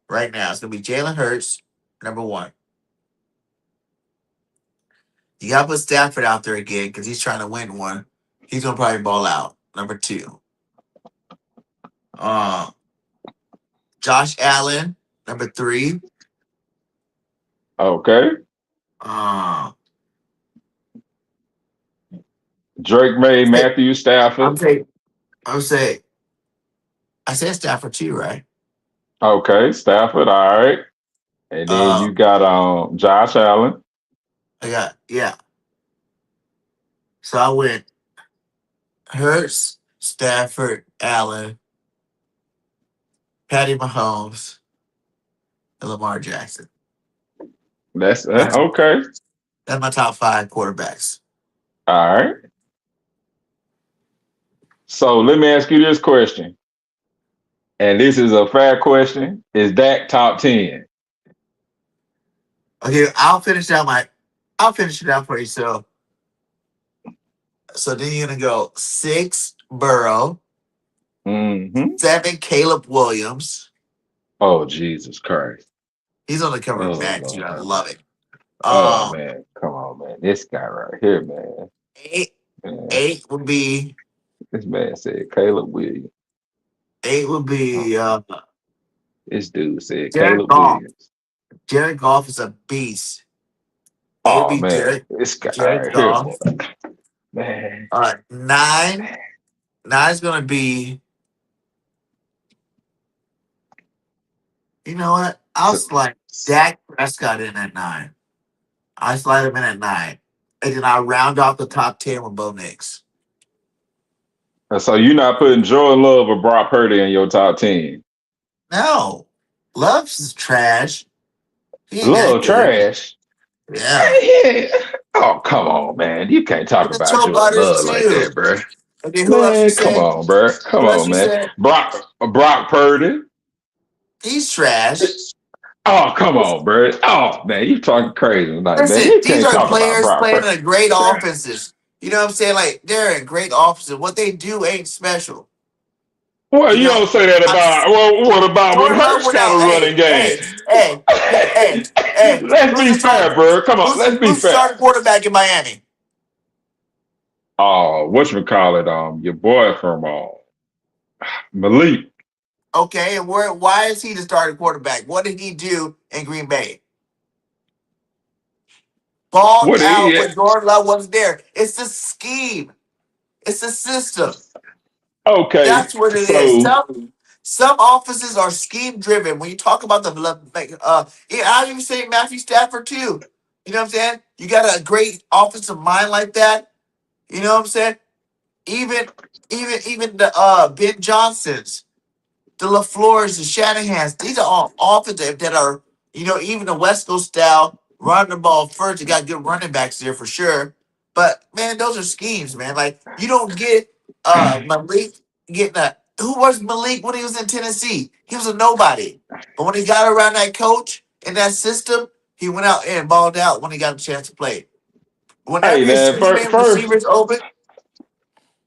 right now, it's gonna be Jalen Hurts, number one. You gotta put Stafford out there again because he's trying to win one. He's gonna probably ball out. Number two. Uh Josh Allen, number three. Okay. Uh Drake May, hey, Matthew I'm Stafford. saying I'm saying I said Stafford too, right? Okay, Stafford, all right. And then Uh you got Josh Allen. I got yeah. So I went Hurts, Stafford, Allen, Patty Mahomes, and Lamar Jackson. That's That's okay. that's my top five quarterbacks. All right. So let me ask you this question. And this is a fair question. Is Dak top 10? Okay, I'll finish it out for you. So then you're gonna go six Burrow, Mm-hmm. seven Caleb Williams. Oh, Jesus Christ. He's on the cover of Oh, Mac too. I Lord. love it. Oh, Um, man. Come on, man. This guy right here, man. eight Man, eight would be this man said Caleb Williams. eight would Oh, be this dude said Jared Caleb Goff. Williams. Jared Goff is a beast. Eight would Oh, be man. This guy Jared right here, Goff. boy. Man. All right, nine. Nine's gonna be. You know what? I'll So, slide Dak Prescott in at nine. I slide him in at nine, and then I'll round off the top 10 with Bo Nix. so you're not putting Jordan Love or Brock Purdy in your top 10? No, Love's trash. He ain't that Love good. trash. Yeah, Yeah. Oh, come on, man. You can't talk and the about Joe Jordan Butters Love like too. that, bro. Okay, who else you Man, come say? on, bro. Come Who else on, you man. say? Brock Purdy. He's trash. Oh, come on, bro. Oh, man, you talking crazy tonight, man. Listen, You these can't are talk about players Brock playing Purdy. in great offenses. You know what I'm saying? Like they're in great offenses. What they do ain't special. Well, You you know, don't say that I, about. Well, what about when Jordan Love Hurts went got out. a running game? Let's Who's be the fair, starting? bro. Come on, let's be Who's the fair. starting quarterback in Miami? Whatchamacallit, your boy from Malik. Okay, and why is he the starting quarterback? What did he do in Green Bay? Balled What out he when Jordan Love wasn't there. It's the scheme. It's the system. okay, That's what it is. so Some offices are scheme driven. When you talk about I even say Matthew Stafford too. You know what I'm saying? You got a great offensive mind like that. You know what I'm saying? Even even the Ben Johnsons, the LaFleurs, the Shanahans, these are all offensive that are, even the West Coast style, running the ball first. You got good running backs there for sure. But man, those are schemes, man. Like you don't get Malik getting a who was Malik when he was in Tennessee? He was a nobody. But when he got around that coach in that system, he went out and balled out when he got a chance to play. hey Whenever you're man, scheming, first, receivers open,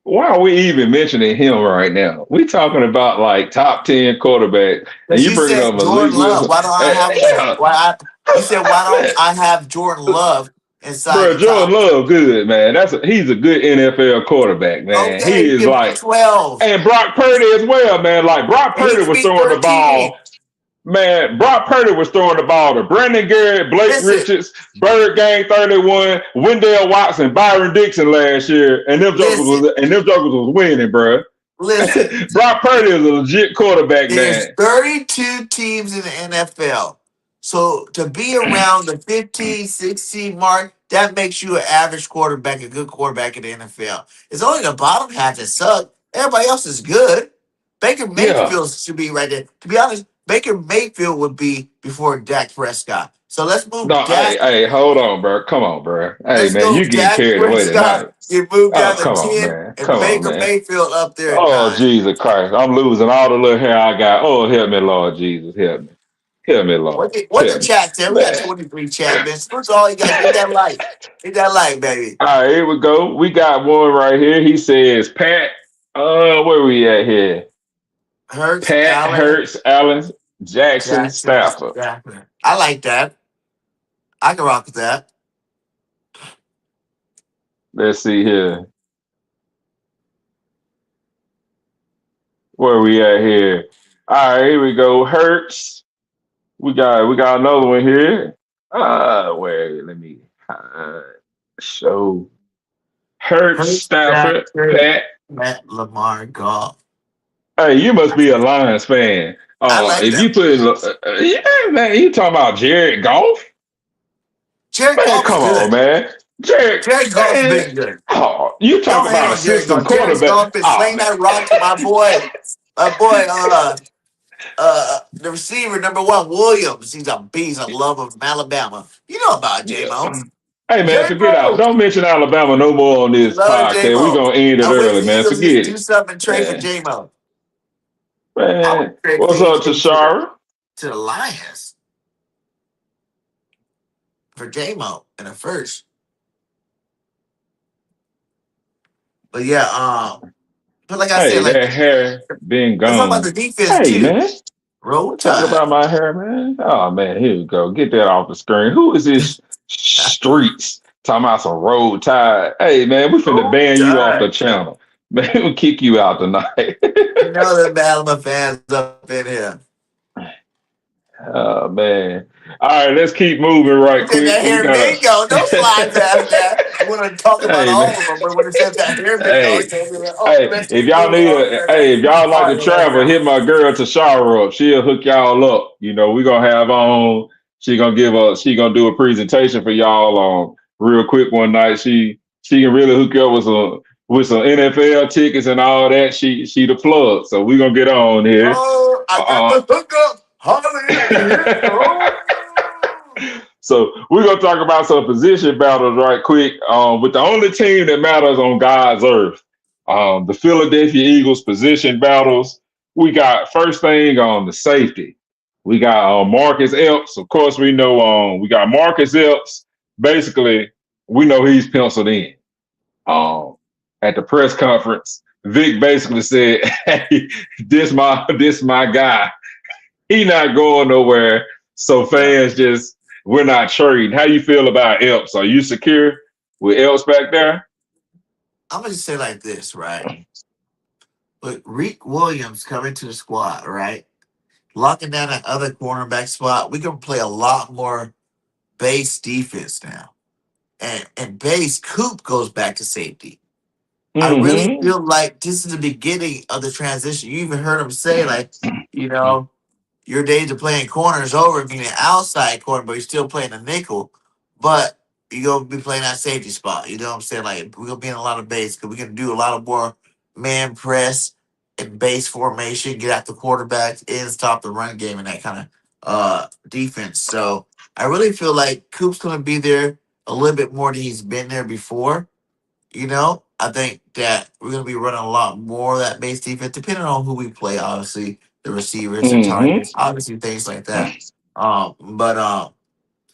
why are we even mentioning him right now? We talking about like top 10 quarterback, and because you you bringing up said Malik Jordan Love. Willis. Why don't I Hey, have yeah, you said why don't man, I have Jordan Love inside bro, the Jordan top? Love, good man. He's a good NFL quarterback, man. Okay, He he is can be like, 12 and Brock Purdy as well, man. Like Brock and he Purdy can was be throwing the 13. ball. Man, Brock Purdy was throwing the ball to Brandon Garrett, Blake Listen, Richards, Bird Gang 31, Wendell Watson, Byron Dixon last year, and listen, them jokers was winning, bro. listen. Brock Purdy is a legit quarterback, There's man. 32 teams in the NFL. So to be around the 15, 16 mark, that makes you an average quarterback, a good quarterback in the NFL. It's only the bottom half that suck. Everybody else is good. Baker Yeah. Mayfield should be right there. To be honest, Baker Mayfield would be before Dak Prescott. So let's move No, Dak. hey, hold on, bro. Come on, bro. Hey, Let's man, go you getting Dak carried away Prescott. tonight. You move Oh, down to come on, 10 man. and Come on, Baker man. Mayfield up there at Oh, 9. Jesus Christ. I'm losing all the little hair I got. Oh, help me, Lord Jesus. Help me. Help me, Lord. What the Help me. chat said? We got Man. 23 chat, man. That's all you got. Hit that like. Hit that like, baby. All right, here we go. We got one right here. He says, Pat, where we at here? Hurts, Pat Allen, Hurts, Allen, Jackson, Jackson, Stafford. Stafford. I like that. I can rock with that. Let's see here. Where we at here? All right, here we go. Hurts. We got another one here. Where let me show Hurts, Hurts, Stafford, Stafford, Pat. Matt Lamar, Golf. Hey, you must be a Lions fan. I like If that. you put it, yeah, man, you talking about Jared Goff? Jared Man, Goff is come on, good. man. Jared, Jared Goff's man. been good. Oh, you talk Don't hate about a on Jared system Goff. Jared quarterback. Goff been Oh, slaying man. that rock to the receiver #1, Williams. He's a beast. I love him from Alabama. You know about J-Mo. Yeah. Hey, man, forget out. J-Mo. Don't mention Alabama no more on this Love podcast. We're J-Mo. going to end it I wish early, the man. Eagles Forget just do it. something and trade for Man, J-Mo. I man. would trade for What's up, EJ Tashara? to the Lions for J-Mo in the first. But yeah, but like I said, Hey, like that hair being let's talk about gone. the defense Hey, too. man. Roll We're talking Tide. about my hair, man. Oh, man. Here we go. Get that off the screen. Who is this streets talking about some road tide? Hey, man, we finna Roll ban you off the Tide. channel. Man, we'll kick you out tonight. You know the Alabama fans up in here. Oh man. All right, let's keep moving right He said quick. that We hair gotta bingo. Don't slide past that. I want to talk about Hey man. all of them, but when it says that hair bingo, Hey. he told me that, oh, Hey, let's if keep y'all moving need on. hey, if y'all like All to right, let's travel, go. hit my girl Tashara up. She'll hook y'all up. You know, we're gonna have on. She gonna do a presentation for y'all on real quick one night. She can really hook you up with some NFL tickets and all that. She the plug. So we're gonna get on here. Oh, I got Uh, the hookup. Hallelujah. So we're gonna talk about some position battles right quick. With the only team that matters on God's earth, the Philadelphia Eagles position battles. We got first thing on the safety. We got Marcus Epps. Of course, we know we got Marcus Epps. Basically, we know he's penciled in. At the press conference, Vic basically said, "Hey, this my guy. He not going nowhere." So Yeah. fans just we're not trading. How you feel about Epps? Are you secure with Epps back there? I'm gonna just say like this, right? Look, Reek Williams coming to the squad, right? Locking down that other cornerback spot. We can play a lot more base defense now. And base Coop goes back to safety. I really Mm-hmm. feel like this is the beginning of the transition. You even heard him say, like, you know, your days of playing corner is over, being an outside corner, but you're still playing a nickel. But you're going to be playing that safety spot. You know what I'm saying? Like, we're going to be in a lot of base because we're going to do a lot of more man press and base formation, get at the quarterbacks and stop the run game and that kind of defense. So I really feel like Coop's going to be there a little bit more than he's been there before. You know, I think that we're going to be running a lot more of that base defense, depending on who we play. Obviously, the receivers, the Mm-hmm. targets, obviously things like that. But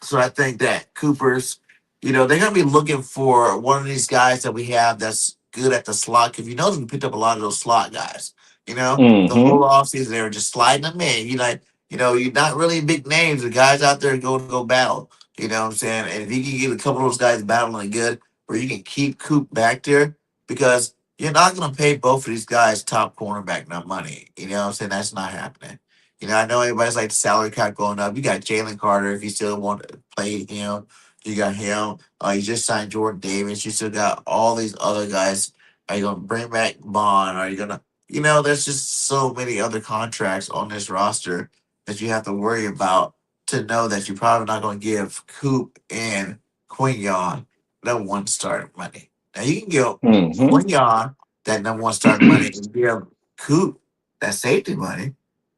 so I think that Cooper's, they're gonna be looking for one of these guys that we have that's good at the slot. Because you notice we picked up a lot of those slot guys. The whole Mm-hmm. offseason they were just sliding them in. You're not really big names. The guys out there go battle. You know what I'm saying? And if you can get a couple of those guys battling good, where you can keep Coop back there, because you're not gonna pay both of these guys top cornerback enough money. You know what I'm saying? That's not happening. I know everybody's like the salary cap going up. You got Jalen Carter if you still want to play him. You got him. You just signed Jordan Davis. You still got all these other guys. Are you gonna bring back Bond? Are you gonna there's just so many other contracts on this roster that you have to worry about to know that you're probably not gonna give Coop and Quinion that one starting money. Now you can give Mm-hmm. Quinion that number one starting money and give Coop that safety money.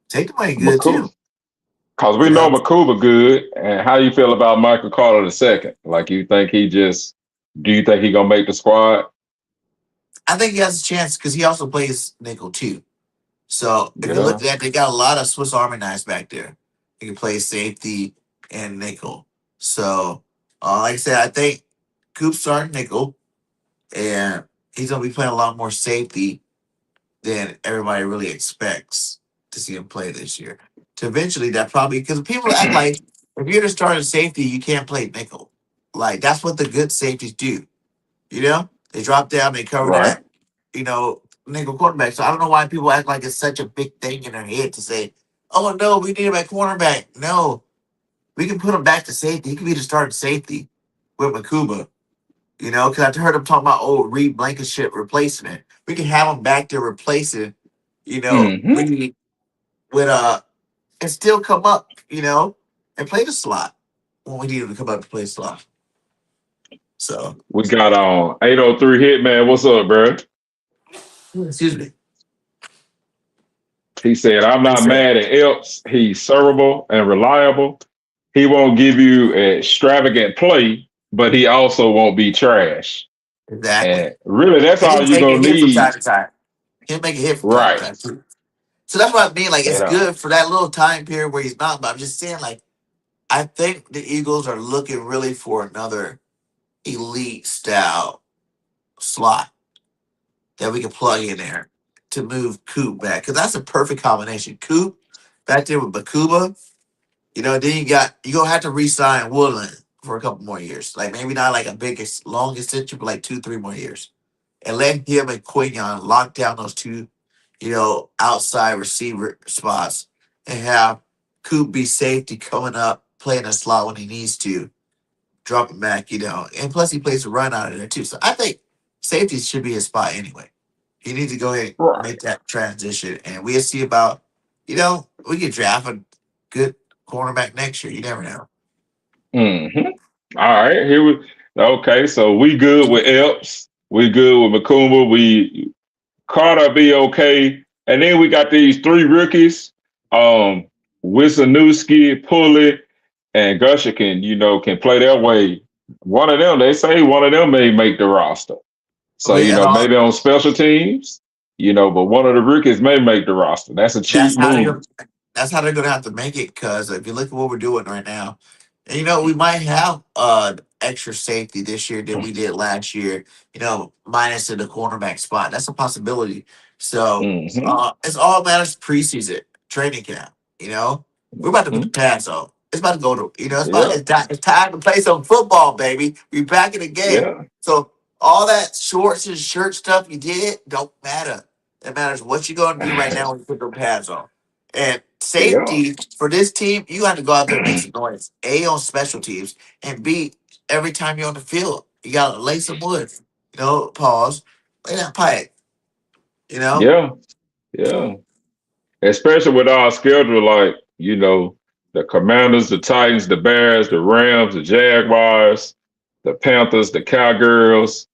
Take the money good Because too. we You know know, Makuba good. And how you feel about Michael Carter the second? Like do you think he gonna make the squad? I think he has a chance because he also plays nickel too. So if you Yeah. look at that, they got a lot of Swiss Army knives back there. He can play safety and nickel. So like I said, I think Coop's starting nickel, and he's gonna be playing a lot more safety than everybody really expects to see him play this year. To eventually, that probably because people act like if you're the starting safety, you can't play nickel. Like that's what the good safeties do. They drop down, they cover Right. that, nickel quarterback. So I don't know why people act like it's such a big thing in their head to say, "Oh no, we need him at cornerback." No, we can put him back to safety. He can be the starting safety with Makuba. Because I heard him talking about Reed Blankenship replacement. We can have him back there replacing, Mm-hmm. Reed with and still come up, and play the slot when we need him to come up to play slot. So We got 803 Hitman. What's up, bro? excuse me. He said, I'm What you not say? mad at Epps. He's servable and reliable. He won't give you an extravagant play, but he also won't be trash. Exactly. And really, that's And all he'll you're take a gonna hit from time need. to time. He'll make a hit from time to Right. time too. So that's what I mean. Like You it's know. good for that little time period where he's not. But I'm just saying, like, I think the Eagles are looking really for another elite style slot that we can plug in there to move Coop back. Because that's a perfect combination. Coop back there with Bakuba. Then you gonna have to re-sign Woodland for a couple more years. Like maybe not like a biggest long extension, but like 2-3 more years. And let him and Quinion lock down those two, outside receiver spots and have Coop be safety coming up, playing a slot when he needs to, dropping back, and plus he plays a run out of there too. So I think safety should be his spot anyway. He needs to go ahead and Right. make that transition. And we'll see about, we could draft a good cornerback next year. You never know. Mm-hmm. All right. Okay, so we good with Epps. We good with Makumba. We Carter be okay. And then we got these three rookies. Um, Wisniewski, Pulley, and Gusher can play their way. They say one of them may make the roster. So, We, maybe on special teams, but one of the rookies may make the roster. That's a that's cheap how they're move. gonna, that's how they're gonna have to make it. Because if you look at what we're doing right now, and we might have extra safety this year than we did last year. Minus in the cornerback spot. That's a possibility. So Mm-hmm. it's all matters preseason training camp. We're about to put the Mm-hmm. pads on. It's about to go to. Yeah. It's time to play some football, baby. We back in the game. Yeah. So all that shorts and shirt stuff you did don't matter. It matters what you're gonna do right now when you put the pads on. And Yeah. safety for this team, you have to go out there and make some noise. A, on special teams, and B, every time you're on the field, you gotta lay some wood. Pause. Lay that pipe. You know? Yeah. Yeah. Especially with our schedule, like, the Commanders, the Titans, the Bears, the Rams, the Jaguars, the Panthers, the Cowgirls,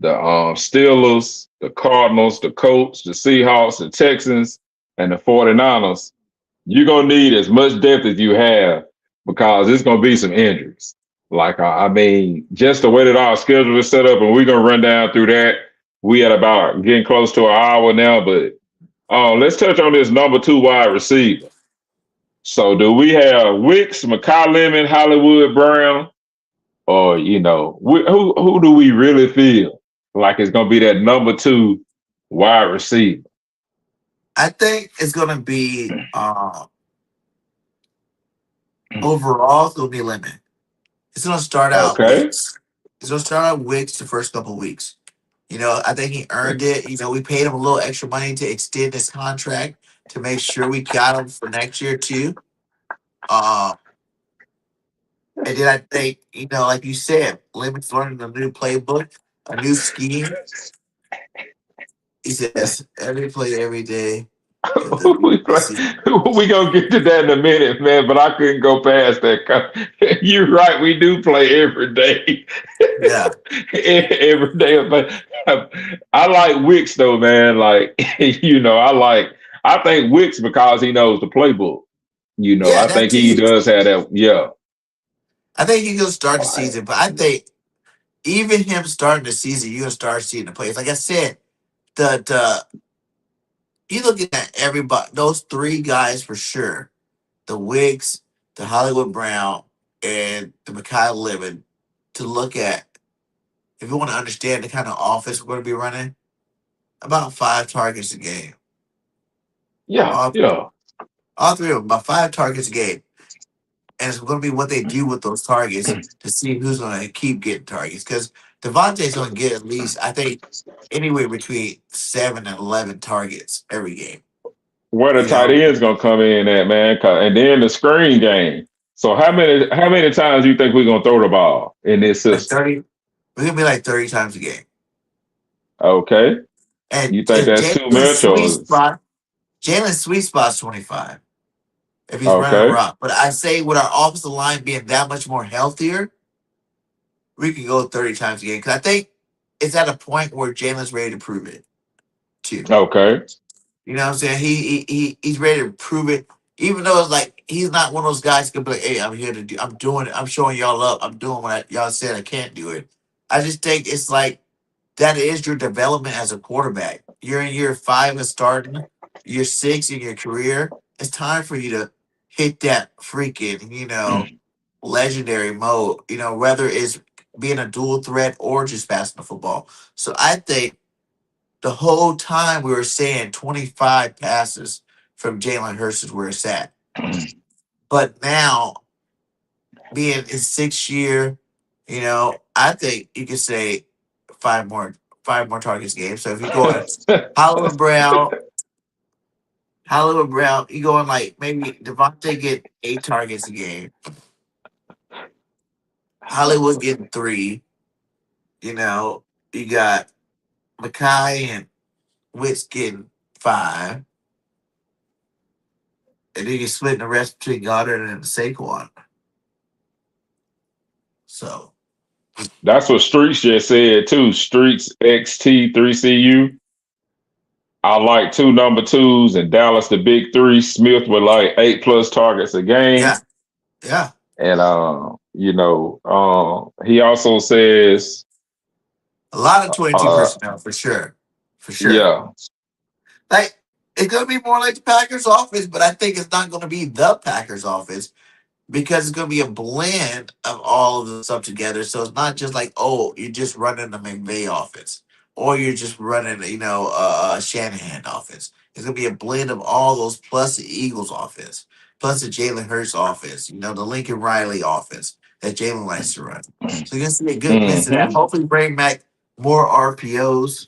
the Steelers, the Cardinals, the Colts, the Seahawks, the Texans, and the 49ers. You're going to need as much depth as you have because it's going to be some injuries. Like, I mean, just the way that our schedule is set up, and we're going to run down through that. We at about getting close to an hour now, but let's touch on this number 2 wide receiver. So do we have Wicks, Mekhi Lemon, Hollywood Brown, or who do we really feel like it's gonna be that number 2 wide receiver? I think it's gonna be overall it's gonna be Lemon. It's gonna start out Okay. Wicks. It's gonna start out Wicks the first couple of weeks. I think he earned it. We paid him a little extra money to extend his contract to make sure we got him for next year too. And then I think, like you said, Lemon's learning a new playbook, a new scheme. He says every play, every day. we gonna get to that in a minute, man. But I couldn't go past that. You're right. We do play every day. Yeah, Every day. But I like Wicks though, man. Like I think Wicks because he knows the playbook. yeah, I that think he too. does have that. Yeah. I think he's gonna start the season, but I think even him starting the season, you're gonna start seeing the plays. Like I said, the you looking at everybody, those 3 guys for sure, the Wicks, the Hollywood Brown, and the Mekhi Lemon, to look at if you want to understand the kind of offense we're going to be running. About 5 targets a game. Yeah. All, Yeah. all 3 of them, about 5 targets a game. And it's going to be what they do with those targets to see who's going to keep getting targets. Because Devontae's going to get at least, I think, anywhere between 7 and 11 targets every game. Where the You tight know, end's gonna come in at, man, and then the screen game. So how many times do you think we're gonna throw the ball in this like system? 30, we're going to be like 30 times a game. Okay. And You think that's too much or Jalen's sweet spot's 25 if he's running a okay. rock. But I say with our offensive line being that much more healthier, we can go 30 times a game. Because I think it's at a point where Jalen's ready to prove it, too. Okay. You know what I'm saying? He's ready to prove it. Even though it's like he's not one of those guys who can be like, hey, I'm doing it. I'm showing y'all up. I'm doing what y'all said I can't do it. I just think it's like that is your development as a quarterback. You're in year 5 of starting, year 6 in your career. It's time for you to hit that freaking, legendary mode, whether it's being a dual threat or just passing the football. So I think the whole time we were saying 25 passes from Jalen Hurts is where it's at. But now, being his 6th year, I think you could say 5 more targets a game. So if you're going Hollywood Brown, you going like maybe Devontae get 8 targets a game. Hollywood getting 3. You got Mekhi and Wicks getting 5. And then you're splitting the rest between Goddard and Saquon. So That's what Streets just said too. Streets XT3CU. I like 2 number 2s and Dallas the big 3. Smith with like 8+ targets a game. yeah. And he also says A lot of 22 personnel for sure. For sure. yeah. Like it's gonna be more like the Packers offense, but I think it's not gonna be the Packers offense. because it's going to be a blend of all of the stuff together. So it's not just like, oh, you're just running the McVay offense or you're just running, a Shanahan offense. It's going to be a blend of all those plus the Eagles offense, plus the Jalen Hurts offense, the Lincoln Riley offense that Jalen likes to run. So you're going to see a good mix of that. Mm-hmm. Hopefully bring back more RPOs,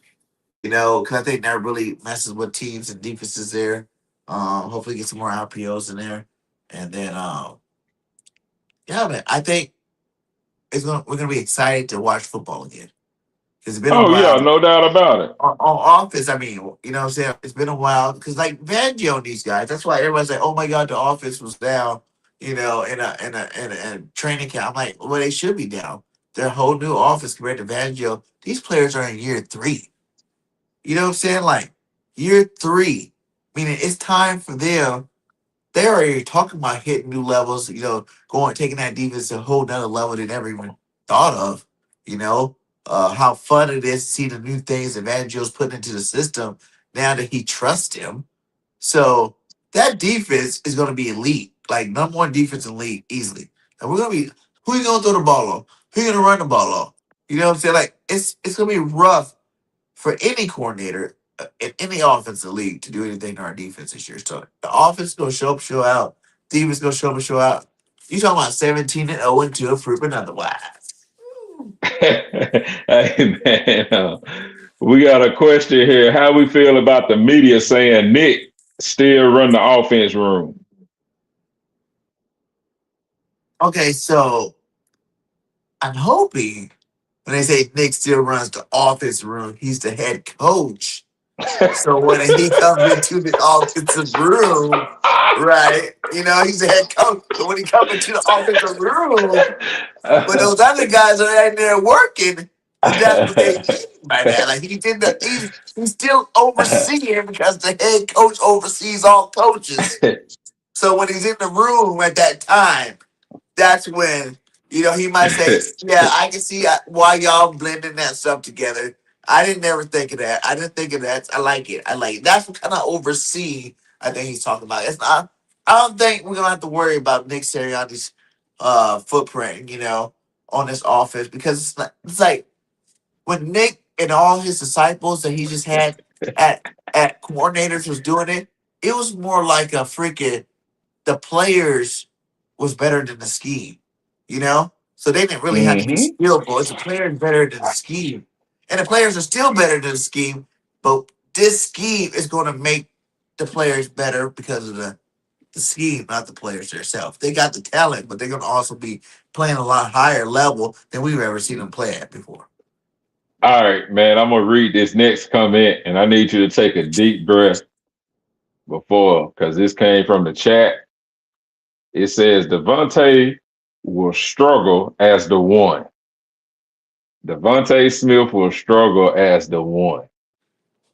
because I think that really messes with teams and defenses there. Hopefully get some more RPOs in there. And then, yeah, man, I think we're gonna be excited to watch football again because it's been a Oh yeah, while. no doubt about it. On offense, I mean, you know what I'm saying? It's been a while because like Vanjie and these guys, that's why everybody's like, oh my god, the offense was down, in a training camp. I'm like, well, they should be down. Their whole new offense compared to Vanjie. These players are in year 3. You know what I'm saying? Like year 3, meaning it's time for them. They're already talking about hitting new levels, taking that defense to a whole nother level they never even thought of, how fun it is to see the new things that Vanjo's putting into the system now that he trusts him. So that defense is going to be elite, like number one defense in the league easily. And we're going to be, who you going to throw the ball on? Who you going to run the ball on? You know what I'm saying? Like, it's going to be rough for any coordinator in any offensive league to do anything to our defense this year. So the offense is gonna show up, show out. Defense gonna show up, show out. You talking about 17-0 proving otherwise? Hey man, we got a question here. How we feel about the media saying Nick still run the offense room? Okay, so I'm hoping when they say Nick still runs the offense room, he's the head coach. So when he comes into the offensive room, right? He's the head coach. So when he comes into the offensive room, but those other guys are in there working, and that's what they mean by that. Like he's still overseeing because the head coach oversees all coaches. So when he's in the room at that time, that's when he might say, "Yeah, I can see why y'all blending that stuff together. I didn't ever think of that. I didn't think of that. I like it. I like it." That's what kind of oversee I think he's talking about. It's not. I don't think we're gonna have to worry about Nick Sirianni's footprint, on this offense because it's like when Nick and all his disciples that he just had at coordinators was doing it. It was more like a freaking the players was better than the scheme, So they didn't really have to be Hmm. skillful. It's the players better than the scheme. And the players are still better than the scheme, but this scheme is going to make the players better because of the scheme, not the players themselves. They got the talent, but they're going to also be playing a lot higher level than we've ever seen them play at before. All right, man, I'm gonna read this next comment, and I need you to take a deep breath because this came from the chat. It says Devontae will struggle as the one. Devontae Smith will struggle as the one.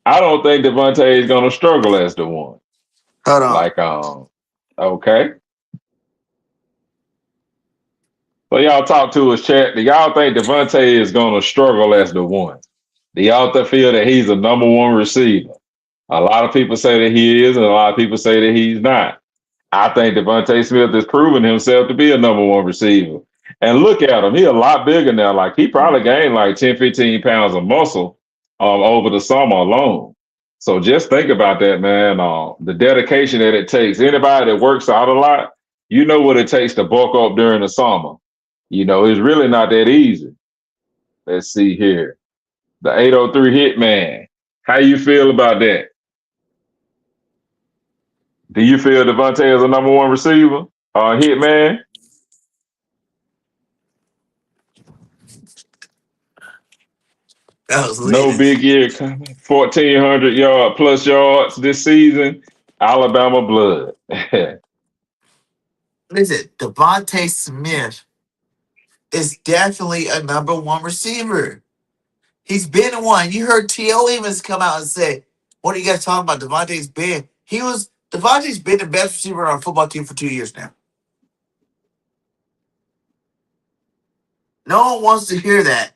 I don't think Devontae is gonna struggle as the one. Hold on. Like, okay. So y'all talk to us, chat. Do y'all think Devontae is gonna struggle as the one? Do y'all feel that he's a number one receiver? A lot of people say that he is, and a lot of people say that he's not. I think Devontae Smith has proven himself to be a number one receiver. And look at him. He's a lot bigger now. Like, he probably gained like 10, 15 pounds of muscle over the summer alone. So just think about that, man. The dedication that it takes. Anybody that works out a lot, you know what it takes to bulk up during the summer. It's really not that easy. Let's see here. The 803 Hitman. How you feel about that? Do you feel Devontae is a number one receiver? Hitman? That was No lit. big year coming. 1,400 plus yards this season. Alabama blood. Listen, Devontae Smith is definitely a number one receiver. He's been one. You heard T.O. Evans come out and say, what are you guys talking about? Devontae's been. Devontae's been the best receiver on our football team for 2 years now. No one wants to hear that.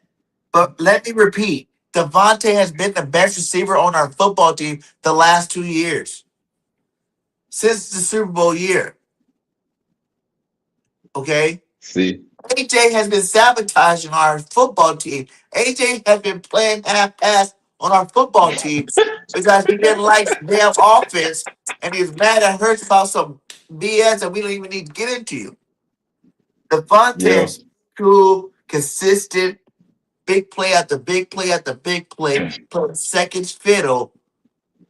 But let me repeat. Devontae has been the best receiver on our football team the last 2 years. Since the Super Bowl year. Okay? See, AJ has been sabotaging our football team. AJ has been playing half-ass on our football team because he didn't like damn offense and he's mad at Hurts about some BS that we don't even need to get into. Devontae yeah. is cool, consistent, big play after big play after big play, playing seconds fiddle,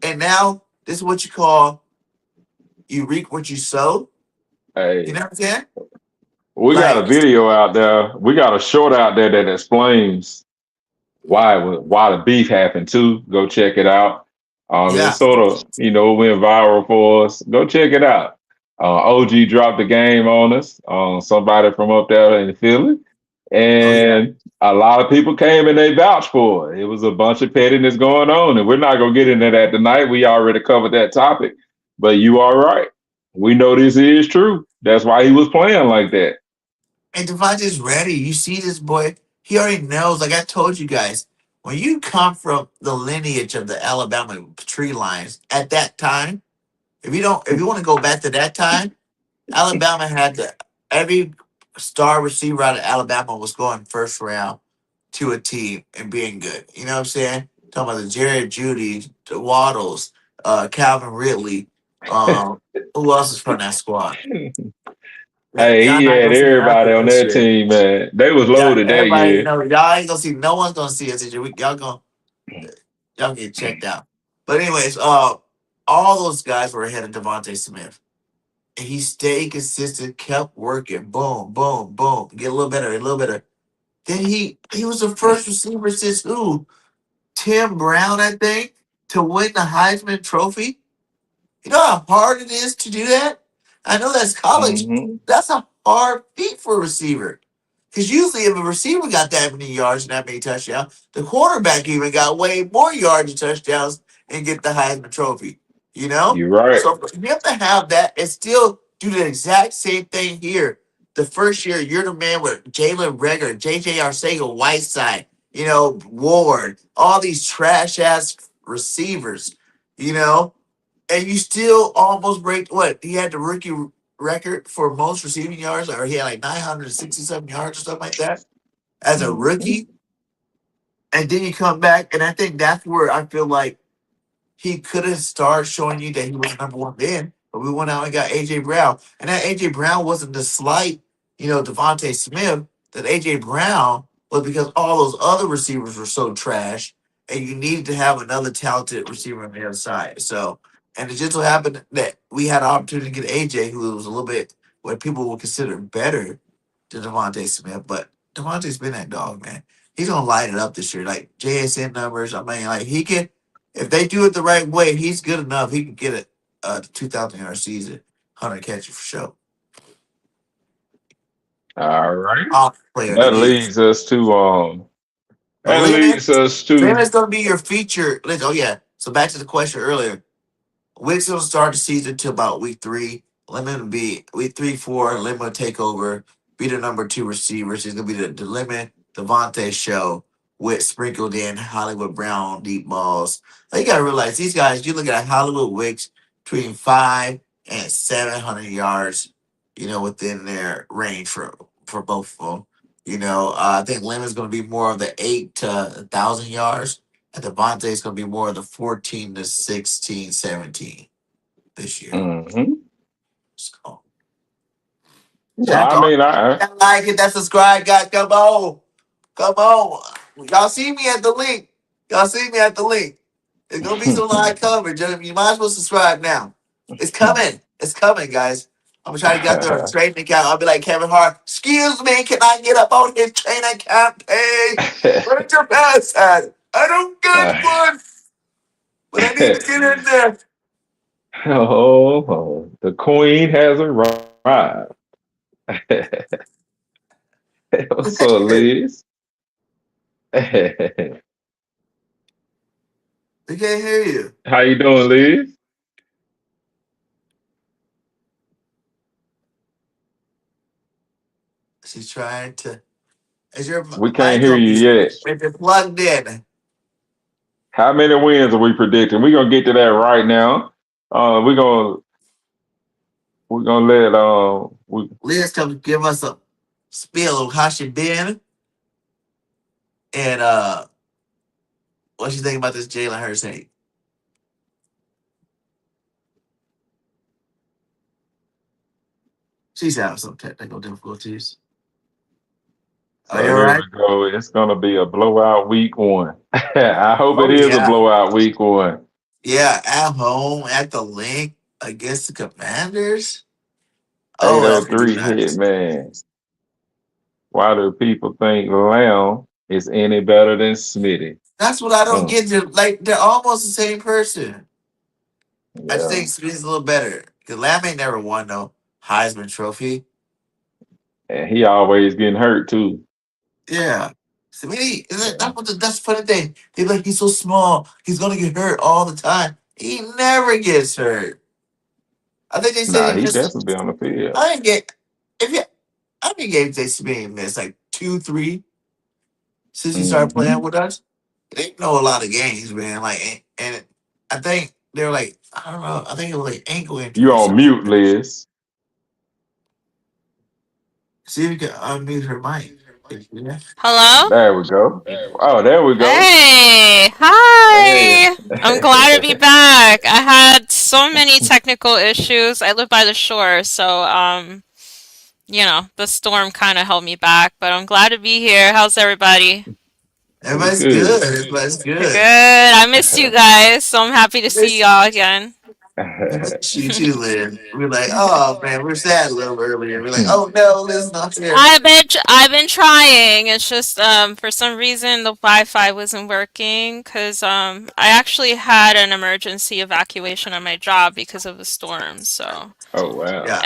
and now this is what you call you reap what you sow. You Hey, know what I'm saying? we got a Like, video out there. We got a short out there that explains why the beef happened too. Go check it out. It yeah. sort of went viral for us. Go check it out. OG dropped the game on us. Somebody from up there in Philly, Oh yeah. and a lot of people came and they vouched for it. It was a bunch of pettiness going on, and we're not gonna get into that tonight. We already covered that topic. But you are right. We know this is true. That's why he was playing like that. And Devontae's ready. You see this boy, he already knows, like I told you guys, when you come from the lineage of the Alabama tree lines at that time, if you want to go back to that time, Alabama had every star receiver out of Alabama was going first round to a team and being good. You know what I'm saying? Talking about the Jared Judy, the Waddles, Calvin Ridley. Who else is from that squad? Hey, Y'all he not had gonna see everybody nothing on this that year. team, man. They was Yeah, loaded that everybody year. know y'all ain't gonna see. No one's gonna see us this year. Y'all get checked out. But anyways, all those guys were ahead of Devontae Smith. And he stayed consistent, kept working. Boom, boom, boom. Get a little better, a little better. Then he was the first receiver since who? Tim Brown, I think, to win the Heisman Trophy. You know how hard it is to do that? I know that's college. Hmm. That's a hard feat for a receiver. Because usually if a receiver got that many yards and that many touchdowns, the quarterback even got way more yards and touchdowns and get the Heisman Trophy. You know? You're right. So you have to have that and still do the exact same thing here. The first year, you're the man with Jalen Reagor, J.J. Arcega, Whiteside, Ward, all these trash-ass receivers, you know? And you still almost break what? He had the rookie record for most receiving yards, or he had like 967 yards or something like that as a Mhm. rookie. And then you come back, and I think that's where I feel like he could have started showing you that he was number one then, but we went out and got AJ Brown. And that AJ Brown wasn't the slight, Devontae Smith. That AJ Brown was because all those other receivers were so trash, and you needed to have another talented receiver on the other side. So, and it just so happened that we had an opportunity to get AJ, who was a little bit what people would consider better than Devontae Smith. But Devontae's been that dog, man. He's gonna light it up this year. Like JSN numbers, I mean, like he can if they do it the right way, he's good enough. He can get a 2,000-yard season, 100 catches for sure. All right. All player That that is. leads us to So that leads us to Lemon going to be your feature. Oh yeah. So back to the question earlier. Wick's gonna start the season to about week 3. Lemon will be week 3, 4. Lemon will take over, be the number 2 receiver. He's gonna be the Lemon Devontae show with sprinkled in Hollywood Brown deep balls. Like, you gotta realize these guys. You look at Hollywood Wicks between 5 and 700 yards. Within their range for both of them. I think Lemon's gonna be more of the 8 to 1,000 yards. And Devontae is going to be more of the 14 to 16, 17 this year. mhm. So, Well, that's I all. mean, I That like it, that subscribe, guys. Come on. Come on. Y'all see me at the link. Y'all see me at the link. There's going to be some live coverage. You might as well subscribe now. It's coming. It's coming, guys. I'm going to try to get their trading account. I'll be like Kevin Hart. Excuse me, can I get up on his trading account page? Where's your pass at? I don't get one, but I need to get in there. oh, the queen has arrived. What's up, Liz? We can't hear you. How you doing, Liz? She's trying to. Is your We can't mic hear on? you Is yet. it plugged in? How many wins are we predicting? We're gonna get to that right now. We're gonna we're gonna let Liz come give us a spiel of how she been and what you think about this Jalen Hurts hate. She's having some technical difficulties. Are you so all here right? we go. It's gonna be a blowout week one. I hope it Oh is a yeah. blowout week one. Yeah, at home at the link against the Commanders. Oh, that's gonna be 803 hit nice. man. Why do people think Lamb is any better than Smitty? That's what I don't Mm, get. They're almost the same person. I just yeah. think Smith's a little better because Lamb ain't never won no Heisman Trophy. And he always getting hurt too. Yeah. Smitty, Yeah. that's the funny thing. They like he's so small, he's gonna get hurt all the time. He never gets hurt. I think they said Nah, he he missed. definitely be on the field. I didn't get if you. I think games they Smitty missed like 2, 3 since he started Hmm. playing with us. They know a lot of games, man. Like, and I think they were like, I don't know. I think it was like ankle You injury or on something. mute, Liz. See if you can unmute her mic. Yeah. Hello? There we go. Oh, there we go. Hey, Hey. hi. I'm glad to be back. I had so many technical issues. I live by the shore, so the storm kind of held me back, but I'm glad to be here. How's everybody? We Everybody's good. good. Everybody's Good. good. I missed you guys, so I'm happy to see Miss y'all again. miss you too, Lynn. We're like, oh man, we're sad a little earlier. We're like, oh no, Lynn's not here. I've been trying. It's just for some reason the Wi-Fi wasn't working because I actually had an emergency evacuation on my job because of the storm. So Oh wow. Yeah.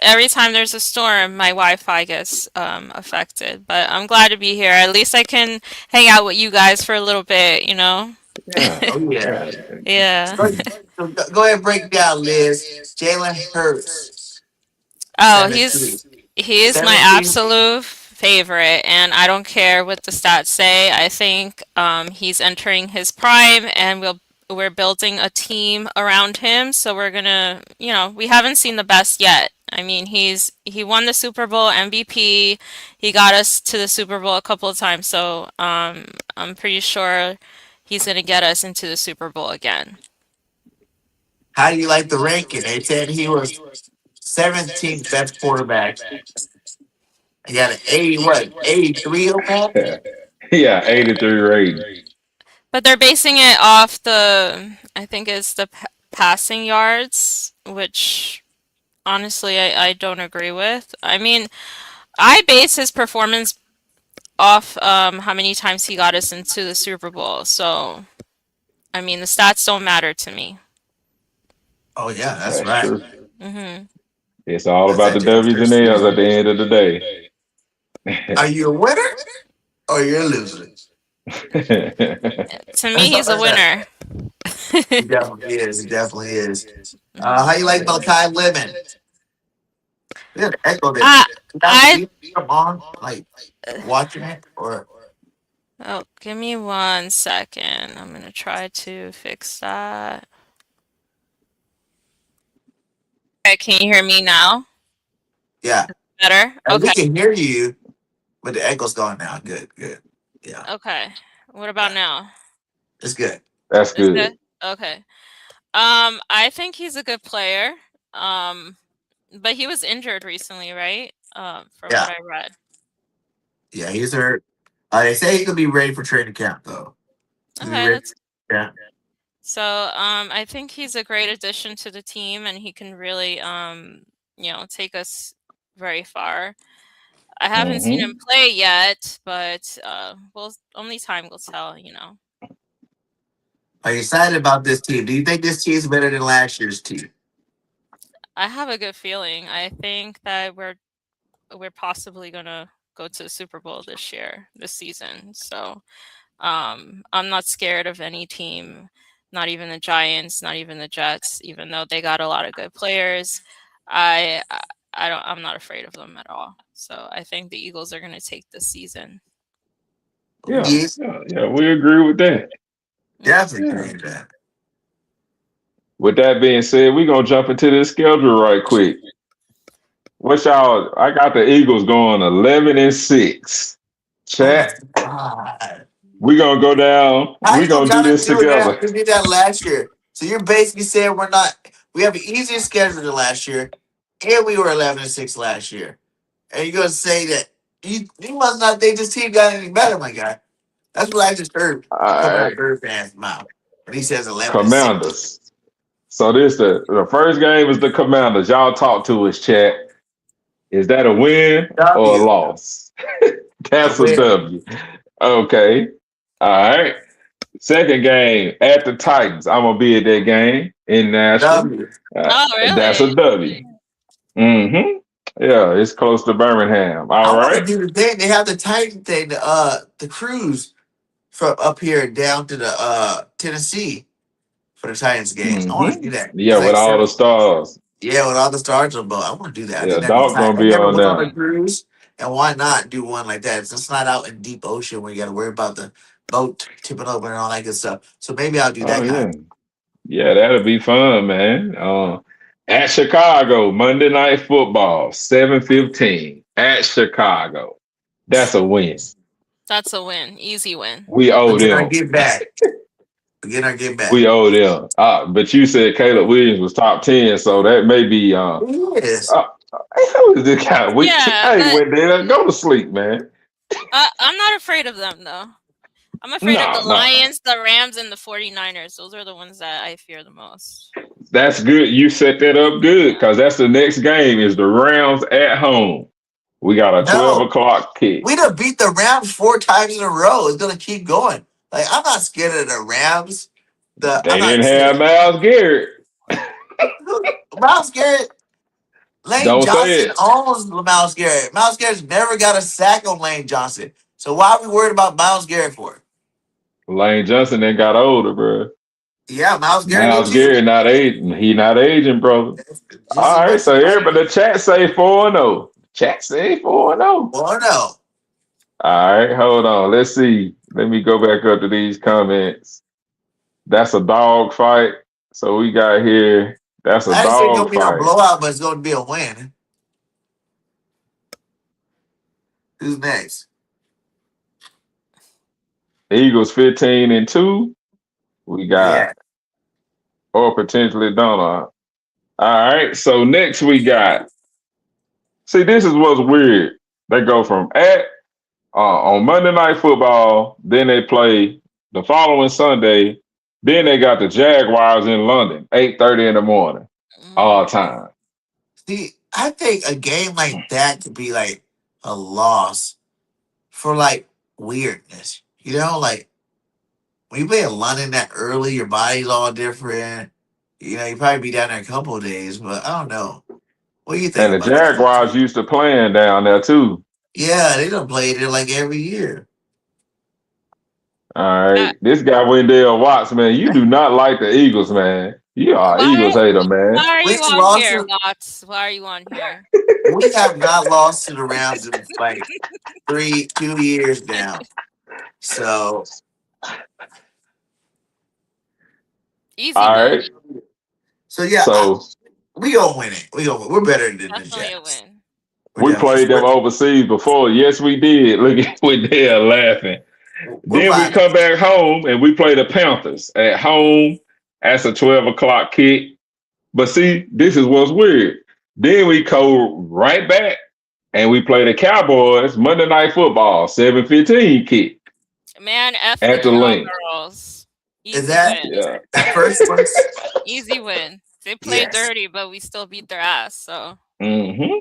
every time there's a storm, my Wi-Fi gets affected. But I'm glad to be here. At least I can hang out with you guys for a little bit. Yeah. Oh yeah. Yeah. Yeah. So go ahead and break down, Liz. Jalen Hurts, Oh, 17. he is my 17. absolute favorite, and I don't care what the stats say. I think he's entering his prime, and we're building a team around him. So we're gonna, we haven't seen the best yet. I mean, he won the Super Bowl MVP. He got us to the Super Bowl a couple of times. So I'm pretty sure he's gonna get us into the Super Bowl again. How do you like the ranking? They said he was 17th best quarterback. He got an 83 on that? Yeah, 83 rating. But they're basing it off I think it's the passing yards, which honestly I don't agree with. I mean, I base his performance off how many times he got us into the Super Bowl. So, I mean, the stats don't matter to me. Oh yeah, that's That's right. true. Hmm It's all That's about the actually a W's fair and L's at statement. the end of the day. Are you a winner or you're a loser? To me, he's a That's that. winner. He definitely is. He definitely is. Mhm. How you like Malachi Lemon? We had an echo there. I I You come on, like watching it, or Oh, give me 1 second. I'm gonna try to fix that. Okay, can you hear me now? yeah, Better? and we Okay. can hear you, but the echo's gone now. Good, good. Yeah, Okay. What about yeah, now? it's good. That's It's good. good? Okay. I think he's a good player. Um, but he was injured recently, right? From what Yeah, I read. yeah, he's hurt. They say he could be ready for training camp though. He'll be Okay, ready. that's Yeah. so I think he's a great addition to the team and he can really take us very far. I haven't seen him Hmm. play yet, but only time will tell. Are you excited about this team? Do you think this team is better than last year's team? I have a good feeling. I think that we're possibly gonna go to the Super Bowl this season. So I'm not scared of any team, not even the Giants, not even the Jets, even though they got a lot of good players. I'm not afraid of them at all. So I think the Eagles are gonna take this season. Yeah, Yeah, yeah, we agree with that. definitely Yeah. agree with that. With that being said, we're gonna jump into this schedule right quick. What y'all? I got the Eagles going 11-6. Oh my Chat. God. We gonna go down. How We you gonna gonna do try to this do that? together. We did that last year. So you're basically saying we have an easier schedule than last year, and we were 11-6 last year. And you're gonna say that you must not think this team got any better, my guy. That's what I just heard All coming out right, of Bird fans' mouth. When he says 11-6. Commanders. So this the first game is the Commanders. Y'all talk to us, chat. Is that a win or a W. loss? A That's a win. W. Okay. All right. Second game at the Titans. I'm gonna be at that game in Nashville. W. Oh, That's really? a W. Mm-hmm. Yeah, it's close to Birmingham. I All want to right. do the thing. They have the Titan thing, the cruise from up here down to the Tennessee for the Titans game. I want to Mm-hmm. do that. Yeah, It's with like all the seven. stars. Yeah, with all the stars on boat. I want to do that. I Yeah, think that'd be dog tight. gonna I be never on went on a there. cruise, and why not do one like that? It's not out in deep ocean where you got to worry about the boat tipping over and all that good stuff. So maybe I'll do Oh that kind yeah. Yeah, that'll be fun, man. At Chicago, Monday Night Football, 7:15 at Chicago. That's a win. That's a win. Easy win. We of. owe Again, I them. get back. Again, I get back. We owe them. But you said Caleb Williams was top 10, so that may be Yes. how is this kind of week? Yeah, Hey, but Wendell, go to sleep, man. I'm not afraid of them, though. I'm afraid of No, the no. Lions, the Rams, and the 49ers. Those are the ones that I fear the most. That's good. You set that up good because that's the next game is the Rams at home. We got a 12 No. o'clock kick. We done beat the Rams 4 times in a row. It's gonna keep going. Like I'm not scared of the Rams. I'm They not didn't have scared. Miles Garrett. Miles Garrett, Lane Don't say Johnson it. owns Miles Garrett. Miles Garrett's never got a sack on Lane Johnson. So why are we worried about Miles Garrett for? Lane Johnson then got older, bro. Yeah, Miles Garrett Miles did too. Garrett not aging. He not aging, brother. Just as All right, much so as everybody, Lane. the chat say 4-0. Chat say 4-0. Well, no. All right, hold on. Let's see. Let me go back up to these comments. That's a dog fight. So we got here. That's a I didn't say it's dog gonna be no fight. blowout, but it's gonna be a win. Who's next? Eagles 15-2. We got Yeah. or potentially Donald. All right. So next we got. See, this is what's weird. They go from at on Monday Night Football, then they play the following Sunday. Then they got the Jaguars in London, 8:30 in the morning, all time. See, I think a game like that could be like a loss for like weirdness. You know, like when you play in London that early, your body's all different. You know, you probably be down there a couple of days, but I don't know. What do you think And the about that? Jaguars used to playing down there too. Yeah, they don't play there like every year. All Uh, right. This guy Wendell Watts, man, you do not like the Eagles, man. You are an why? Eagles hater, Why man. are We you on lost. here, Watts? Why are you on here? We have not lost to the Rams in like 2 years now. So Easy All win. right. so yeah, So we gonna win it. We gonna win. We're better than the Definitely a Jets. win. We're we definitely played them overseas before. Yes, we did. Look at Wendell laughing. we're Then we fine. come back home and we play the Panthers at home. That's a 12 o'clock kick. But see, this is what's weird. Then we go right back and we play the Cowboys Monday Night Football, 7:15 kick Man, F the at the link. Cowgirls. Is Easy that win. Yeah. that first one? Easy win. They played Yes. dirty, but we still beat their ass. So hmm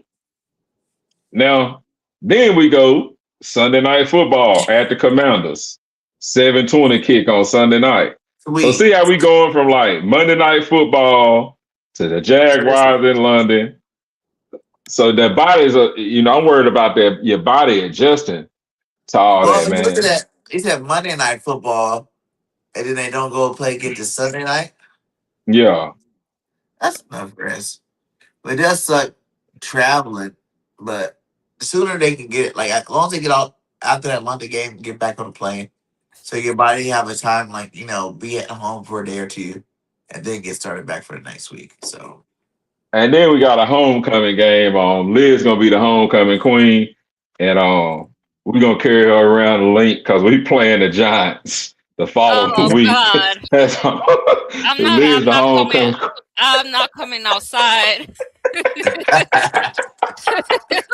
Now, then we go Sunday Night Football at the Commanders, 7:20 kick on Sunday night. So Sweet. see how we going from like Monday Night Football to the Jaguars in London. So the bodies are, I'm worried about that your body adjusting to all Well, that, if you look at man. that, it's at Monday Night Football, and then they don't go get to Sunday night. Yeah. That's enough rest. But it does suck traveling. But the sooner they can get it, like as long as they get out after that Monday game, get back on the plane, so your body have a time be at home for a day or two, and then get started back for the next week. So And then we got a homecoming game. Liz gonna be the homecoming queen, and we're gonna carry her around the link because we playing the Giants the following Oh week. God. That's I'm Liz the not coming. homecoming. I'm not coming outside.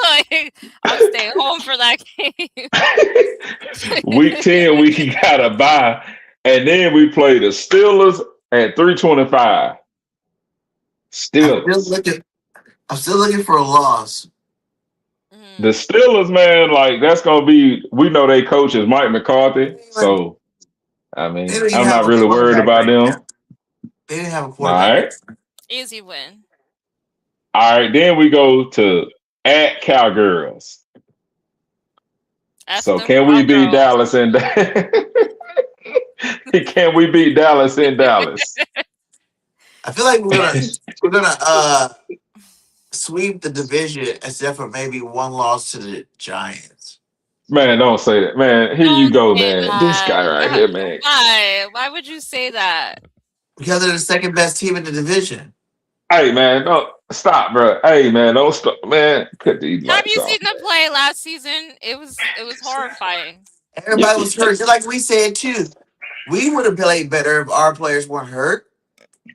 Like, I'm staying home for that game. Week 10, we got a bye, and then we play the Steelers at 3:25. I'm still Steelers. looking. I'm still looking for a loss. The Mhm. Steelers, man, like that's gonna be. We know they coach is Mike McCarthy, so I They mean, don't even I'm have not a really worried quarterback about right them. now. They didn't have a All quarterback right right, now. Easy win. all right. Then we go to at Cowgirls. F So them can we beat cowgirls. Dallas in? Can we beat Dallas in Dallas? I feel like we're gonna sweep the division except for maybe one loss to the Giants. Man, don't say that, man. Here you Don't go, say man. This that. guy right here, man. Why? Why would you say that? Because they're the second best team in the division. Hey, man, don't stop, bro. Hey, man, don't stop, man. Cut these Have lights you seen off, them play last season? It was horrifying. Everybody was hurt, just like we said too. We would have played better if our players weren't hurt.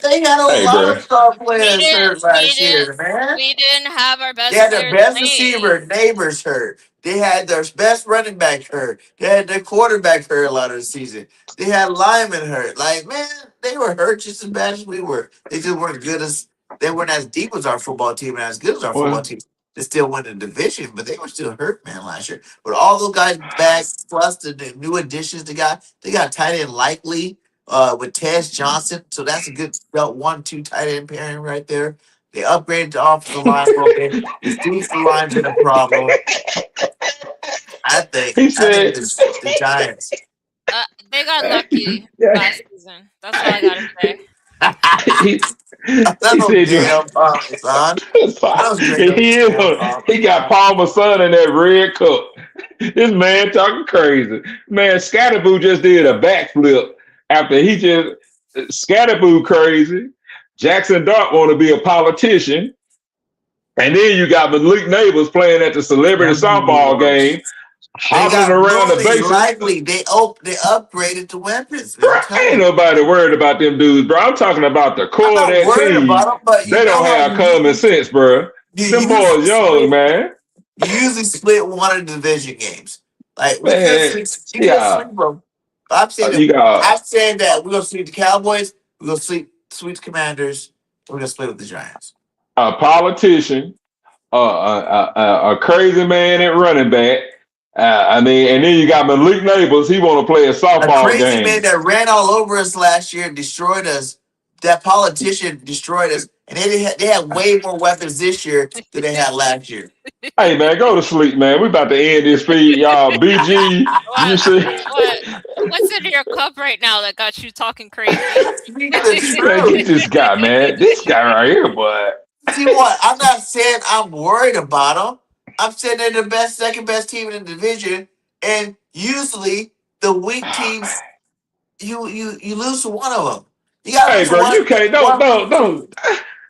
They had a Hey, lot bro. of star We players didn't hurt we last didn't year, man. we didn't have our They best had their players best playing. receiver, neighbors hurt. They had their best running back hurt. They had their quarterback hurt a lot of the season. They had linemen hurt. Like, man, they were hurt just as bad as we were. They just weren't good as they weren't as deep as our football team and as good as our football Well, team. They still won the division, but they were still hurt, man, last year. But all those guys back, plus the new additions they got tight end Likely with Tez Johnson. So that's a good belt 1-2 tight end pairing right there. They upgraded the offensive line a little bit. The defensive line's been a problem. I think. he I think said, the Giants. They got lucky yeah, last season. That's all I gotta say. he, That's he no said you. damn problem, son. I don't drink no He is. damn problem, He got son. Palmer's son in that red cup. This man talking crazy. Man, Scatterboo just did a backflip after he just Scatterboo crazy. Jackson Dart want to be a politician. And then you got Malik Neighbors playing at the celebrity softball game, They hobbling got around the Rolly bases. Likely. They upgraded the weapons. Bro, I'm telling ain't you. nobody worried about them dudes, bro. I'm talking about the I'm core of not that worried about team. them, but you They know don't how have common sense, bro. you Them usually boys young, split. man. You usually split one of the division games. Like we could Man, sweep, you could yeah. sweep them. I'm saying that You got I'm saying that we're gonna sweep the Cowboys. We're gonna sweep the Commanders. We're gonna split with the Giants. a politician, a crazy man at running back. I mean, and then you got Malik Neighbors. He want to play a A softball crazy man game. that ran all over us last year and destroyed us. That politician destroyed us, and they had way more weapons this year than they had last year. Hey, man, go to sleep, man. We about to end this feed, y'all. BG, you What? see, What? What's in your cup right now that got you talking crazy? Speak the man, truth. get this guy, man. This guy right here, boy. See what? I'm not saying I'm worried about them. I'm saying they're the second best team in the division, and usually the weak teams, you lose to one of them. You gotta Hey, lose bro, you can't. Don't, one don't, weak team. don't.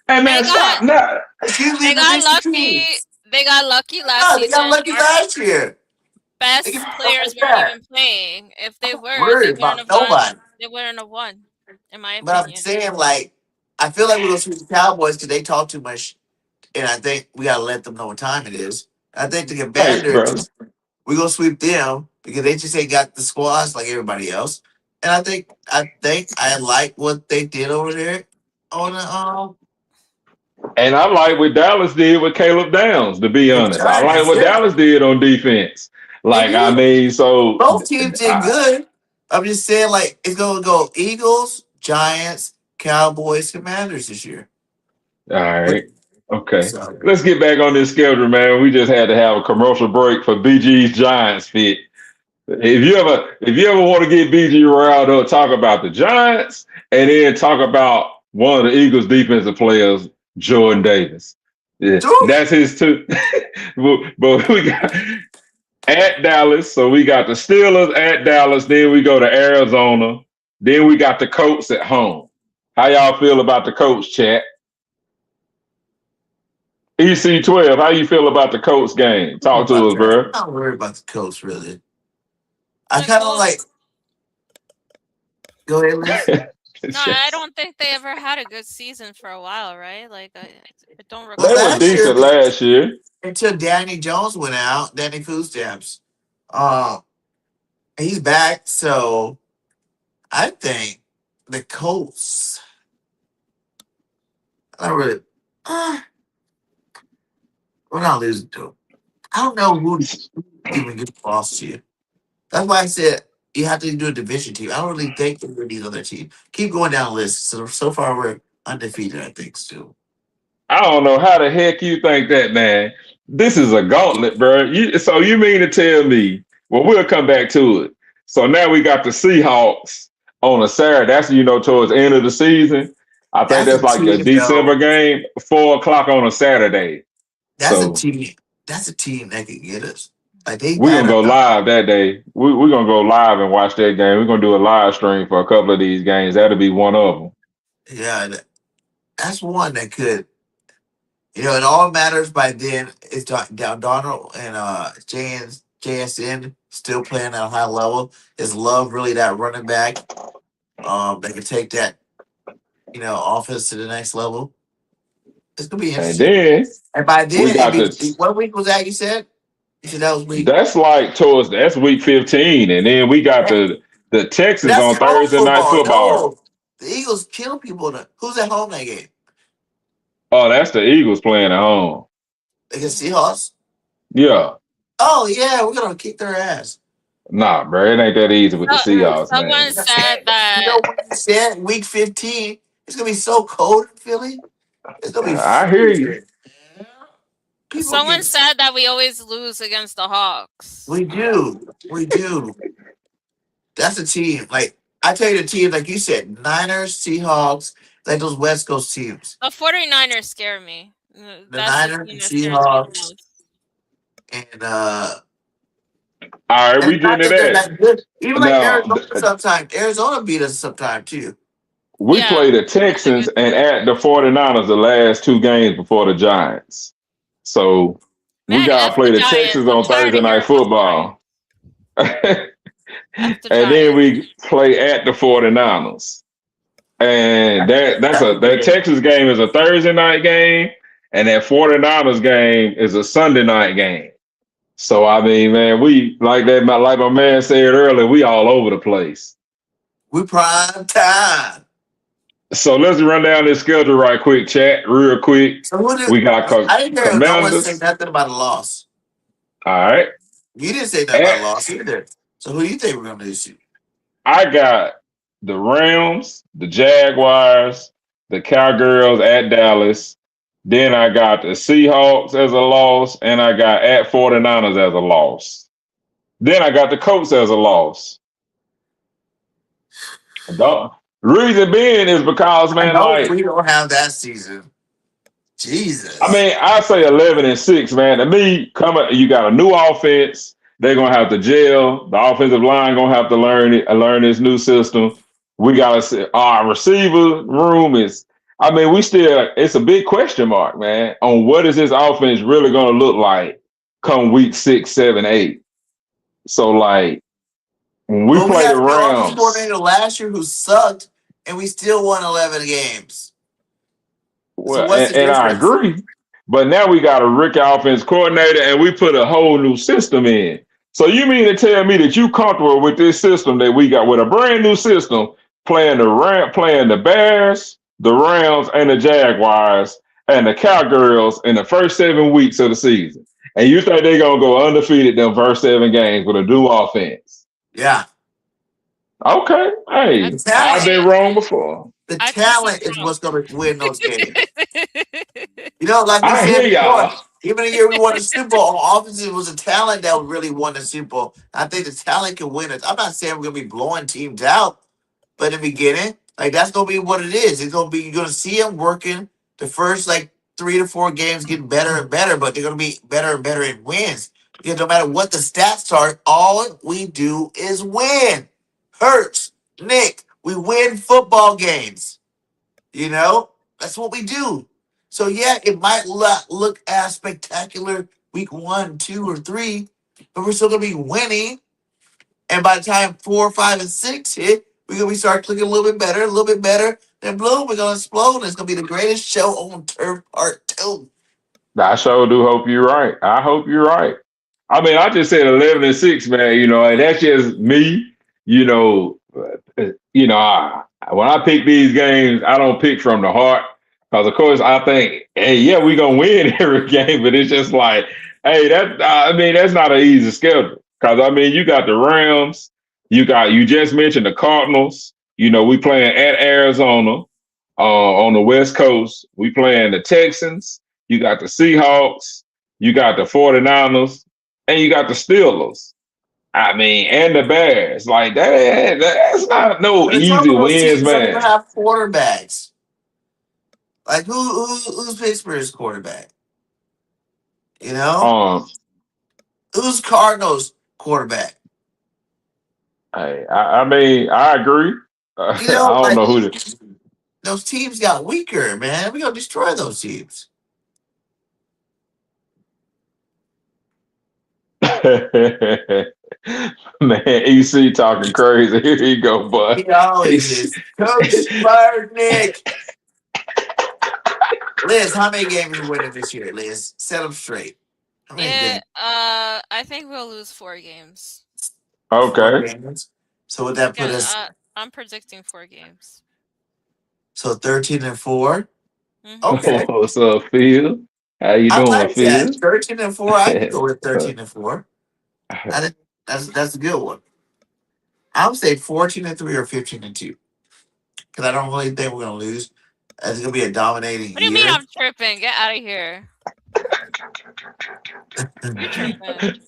Hey, They man, got stop now. It's usually they the got division lucky. teams. They got lucky last No, they got season. lucky Our last year. They best get stuff players like weren't that. even playing. If they I'm not were, they worried wouldn't about have won. nobody. They wouldn't have won, in my But I'm opinion. saying, like, I feel like we're gonna sweep the Cowboys because they talk too much, and I think we gotta let them know what time it is. I think the Hey, bro. Commanders, we're gonna sweep them because they just ain't got the squads like everybody else. And I like what they did over there on And I like what Dallas did with Caleb Downs, to be the honest. I like Giants. what Yeah, Dallas did on defense. they Like, I did. mean, so, Both teams did good. I'm just saying, like, it's gonna go Eagles, Giants, Cowboys, Commanders this year. all right. Okay. So Let's get back on this schedule, man. We just had to have a commercial break for BG's Giants fit. If you ever want to get BG riled up, talk about the Giants and then talk about one of the Eagles defensive players, Jordan Davis. Yeah, Dude. that's his too. but we got at Dallas, so we got the Steelers at Dallas, then we go to Arizona, then we got the Colts at home. How y'all feel about the Colts, chat? EC12, how you feel about the Colts game? Talk to About us, that. bro. I'm not worried about the Colts really. I The kind of Colts. like. Go ahead, Liz. No, I don't think they ever had a good season for a while, right? Like I don't Well, They recall were them. last year decent last year. until Danny Jones went out, Danny Food Stamps. He's back, so I think the Colts. I don't really. Uh, we're not losing to 'em. I don't know who even gets lost to you. That's why I said you have to do a division team. I don't really think they're these other teams. Keep going down the list. So far we're undefeated, I think, still. I don't know how the heck you think that, man. This is a gauntlet, bro. So you mean to tell me? Well, we'll come back to it. So now we got the Seahawks on a Saturday. That's towards the end of the season. I think That's a that's like a team, December though. game, 4 o'clock on a Saturday. That's a So team. That's a team that could get us. Like they we're gonna matter. go live that day. We're gonna go live and watch that game. We're gonna do a live stream for a couple of these games. That'll be one of them. Yeah, that's one that could. It all matters by then. Is Donald and JSN still playing at a high level? Is Love really that running back? That can take that offense to the next level. It's gonna be And interesting. then And by we then, got the what week was that? You said that was week. That's like that's week 15, and then we got the Texans That's on home Thursday night football. football. No, the Eagles kill people. Who's at home that game? Oh, that's the Eagles playing at home. Against Seahawks. Yeah, Oh yeah, we're gonna kick their ass. nah, bro, it ain't that easy with the Seahawks, Someone man. said You that. know what you said? Week 15. It's gonna be so cold in Philly. It's gonna be I hear you. freezing. People Someone get. said that we always lose against the Hawks. We do. We do. That's a team. Like I tell you, the team like you said, Niners, Seahawks, like those West Coast teams. The 49ers scare me. The That's the Niners, team the that scares me the Seahawks, most. and All right, we it's not getting it that they're at that good. Even like now. Arizona sometimes. Arizona beat us sometimes too. We Yeah, play the that's a Texans good and team. at the 49ers the last two games before the Giants. So we Man, gotta F play the the Giants. Texans I'm on tired of Thursday night hearing about the football. Giants. F the And then Giants. we play at the 49ers. And that Texas game is a Thursday night game, and that 49ers game is a Sunday night game. So I mean, man, we like my man said earlier, we all over the place. We prime time. So let's run down this schedule right quick, chat, real quick. So who We did got I didn't hear no one say Commanders. nothing about a loss. All right. You didn't say nothing about a At, loss either. So who do you think we're gonna lose to? I got the Rams, the Jaguars, the Cowgirls at Dallas. Then I got the Seahawks as a loss, and I got at 49ers as a loss. Then I got the Colts as a loss. The reason being is because, I man, know like, we don't have that season. Jesus. I mean, I say 11-6, man. To me, you got a new offense. They're gonna have to gel. The offensive line gonna have to learn this new system. We gotta our receiver room is. I mean, it's a big question mark, man, on what is this offense really gonna look like come week 6, 7, 8. So like when we But we play the had a new offensive Rams, coordinator last year who sucked, and we still won 11 games. So well, what's the and I difference? agree, but now we got a rookie offense coordinator, and we put a whole new system in. So you mean to tell me that you comfortable with this system that we got with a brand new system playing the Bears, the Rams, and the Jaguars and the Cowgirls in the first 7 weeks of the season, and you think they're gonna go undefeated them first 7 games with a new offense? Yeah. Okay, hey, The I've talent. been wrong before. The I think he's talent is wrong. what's going to win those games. Like we I said hear before, y'all. even the year we won the Super Bowl, on offense, it was a talent that really won the Super Bowl. I think the talent can win it. I'm not saying we're going to be blowing teams out, but in the beginning, like that's going to be what it is. It's going to be, you're going to see them working the first like 3 to 4 games getting better and better, but they're going to be better and better in wins. Because no matter what the stats are, all we do is win. Hurts, Nick, we win football games. That's what we do. So yeah, it might look as spectacular week 1, 2, or 3, but we're still gonna be winning. And by the time 4, 5, and 6 hit, we're gonna be start clicking a little bit better. Then boom, we're gonna explode. And it's gonna be the greatest show on turf part 2. I sure do hope you're right. I hope you're right. I mean, I just said 11-6, man. And that's just me. You know, when I pick these games, I don't pick from the heart because, of course, I think, hey, yeah, we gonna win every game, but it's just like, hey, that's not an easy schedule because you got the Rams, you just mentioned the Cardinals. We playing at Arizona on the West Coast. We playing the Texans. You got the Seahawks. You got the 49ers, and you got the Steelers. And the Bears. Like that's not no But some easy of those wins, teams don't even man. have quarterbacks. Like who's Pittsburgh's quarterback? You know, Um, who's Cardinals quarterback? I agree. You I know, don't like know who those teams got weaker, man. We gonna destroy those teams. the man. EC talking crazy. Here you go, bud. He always is. Coach fired Nick. Liz, how many games are we winning this year, Liz? Set them straight. How many games? I think we'll lose 4 games. 4 Okay. games. So would that put us? I'm predicting 4 games. So 13-4. Mm-hmm. Okay, What's up, Phil? How you I doing, like that. Phil? 13-4. I can go with 13-4. I think that's a good one. I would say 14-3 or 15-2 because I don't really think we're gonna lose. It's gonna be a dominating What do you mean year. I'm tripping? Get out of here. You're tripping.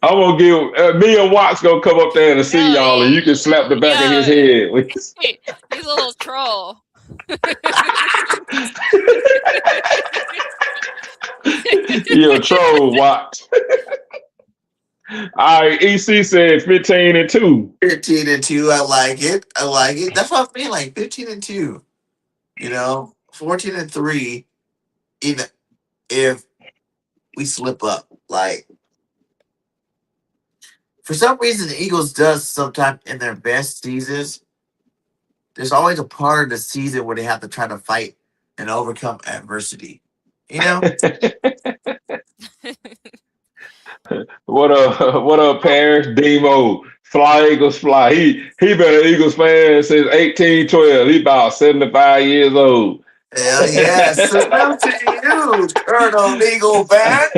I'm gonna give me and Watts gonna come up there to see y'all, and you can slap the back of his head. He's a little troll. You're a troll, Watts. All right, EC said 15-2. 15-2. I like it. That's what I'm saying. Like 15-2. 14-3. Even if we slip up, like for some reason, the Eagles does sometimes in their best seasons. There's always a part of the season where they have to try to fight and overcome adversity. What up, Paris? Demo. Fly Eagles fly. He been an Eagles fan since 1812. He about 75 years old. Hell yeah. Salute to you, Colonel Eagle fan.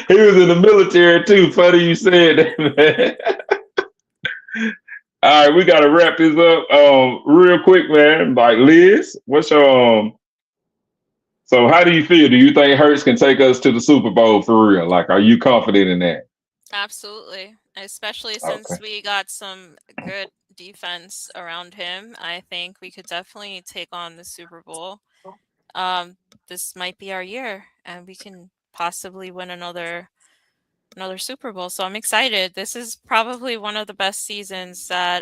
He was in the military too. Funny you said that, man. All right, we gotta wrap this up real quick, man. Like Liz, what's your so how do you feel? Do you think Hurts can take us to the Super Bowl for real? Like, are you confident in that? Absolutely. Especially since we got some good defense around him. I think we could definitely take on the Super Bowl. This might be our year and we can possibly win another Super Bowl. So I'm excited. This is probably one of the best seasons that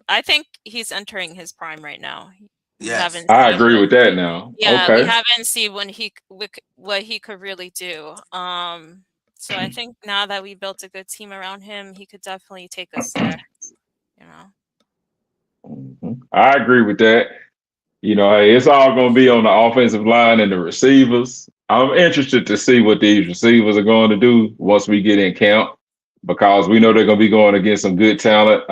I think he's entering his prime right now. Yes. I agree with that now. Yeah, okay. we haven't seen what he could really do. So I think now that we built a good team around him, he could definitely take us there. I agree with that. Hey, it's all going to be on the offensive line and the receivers. I'm interested to see what these receivers are going to do once we get in camp because we know they're going to be going against some good talent,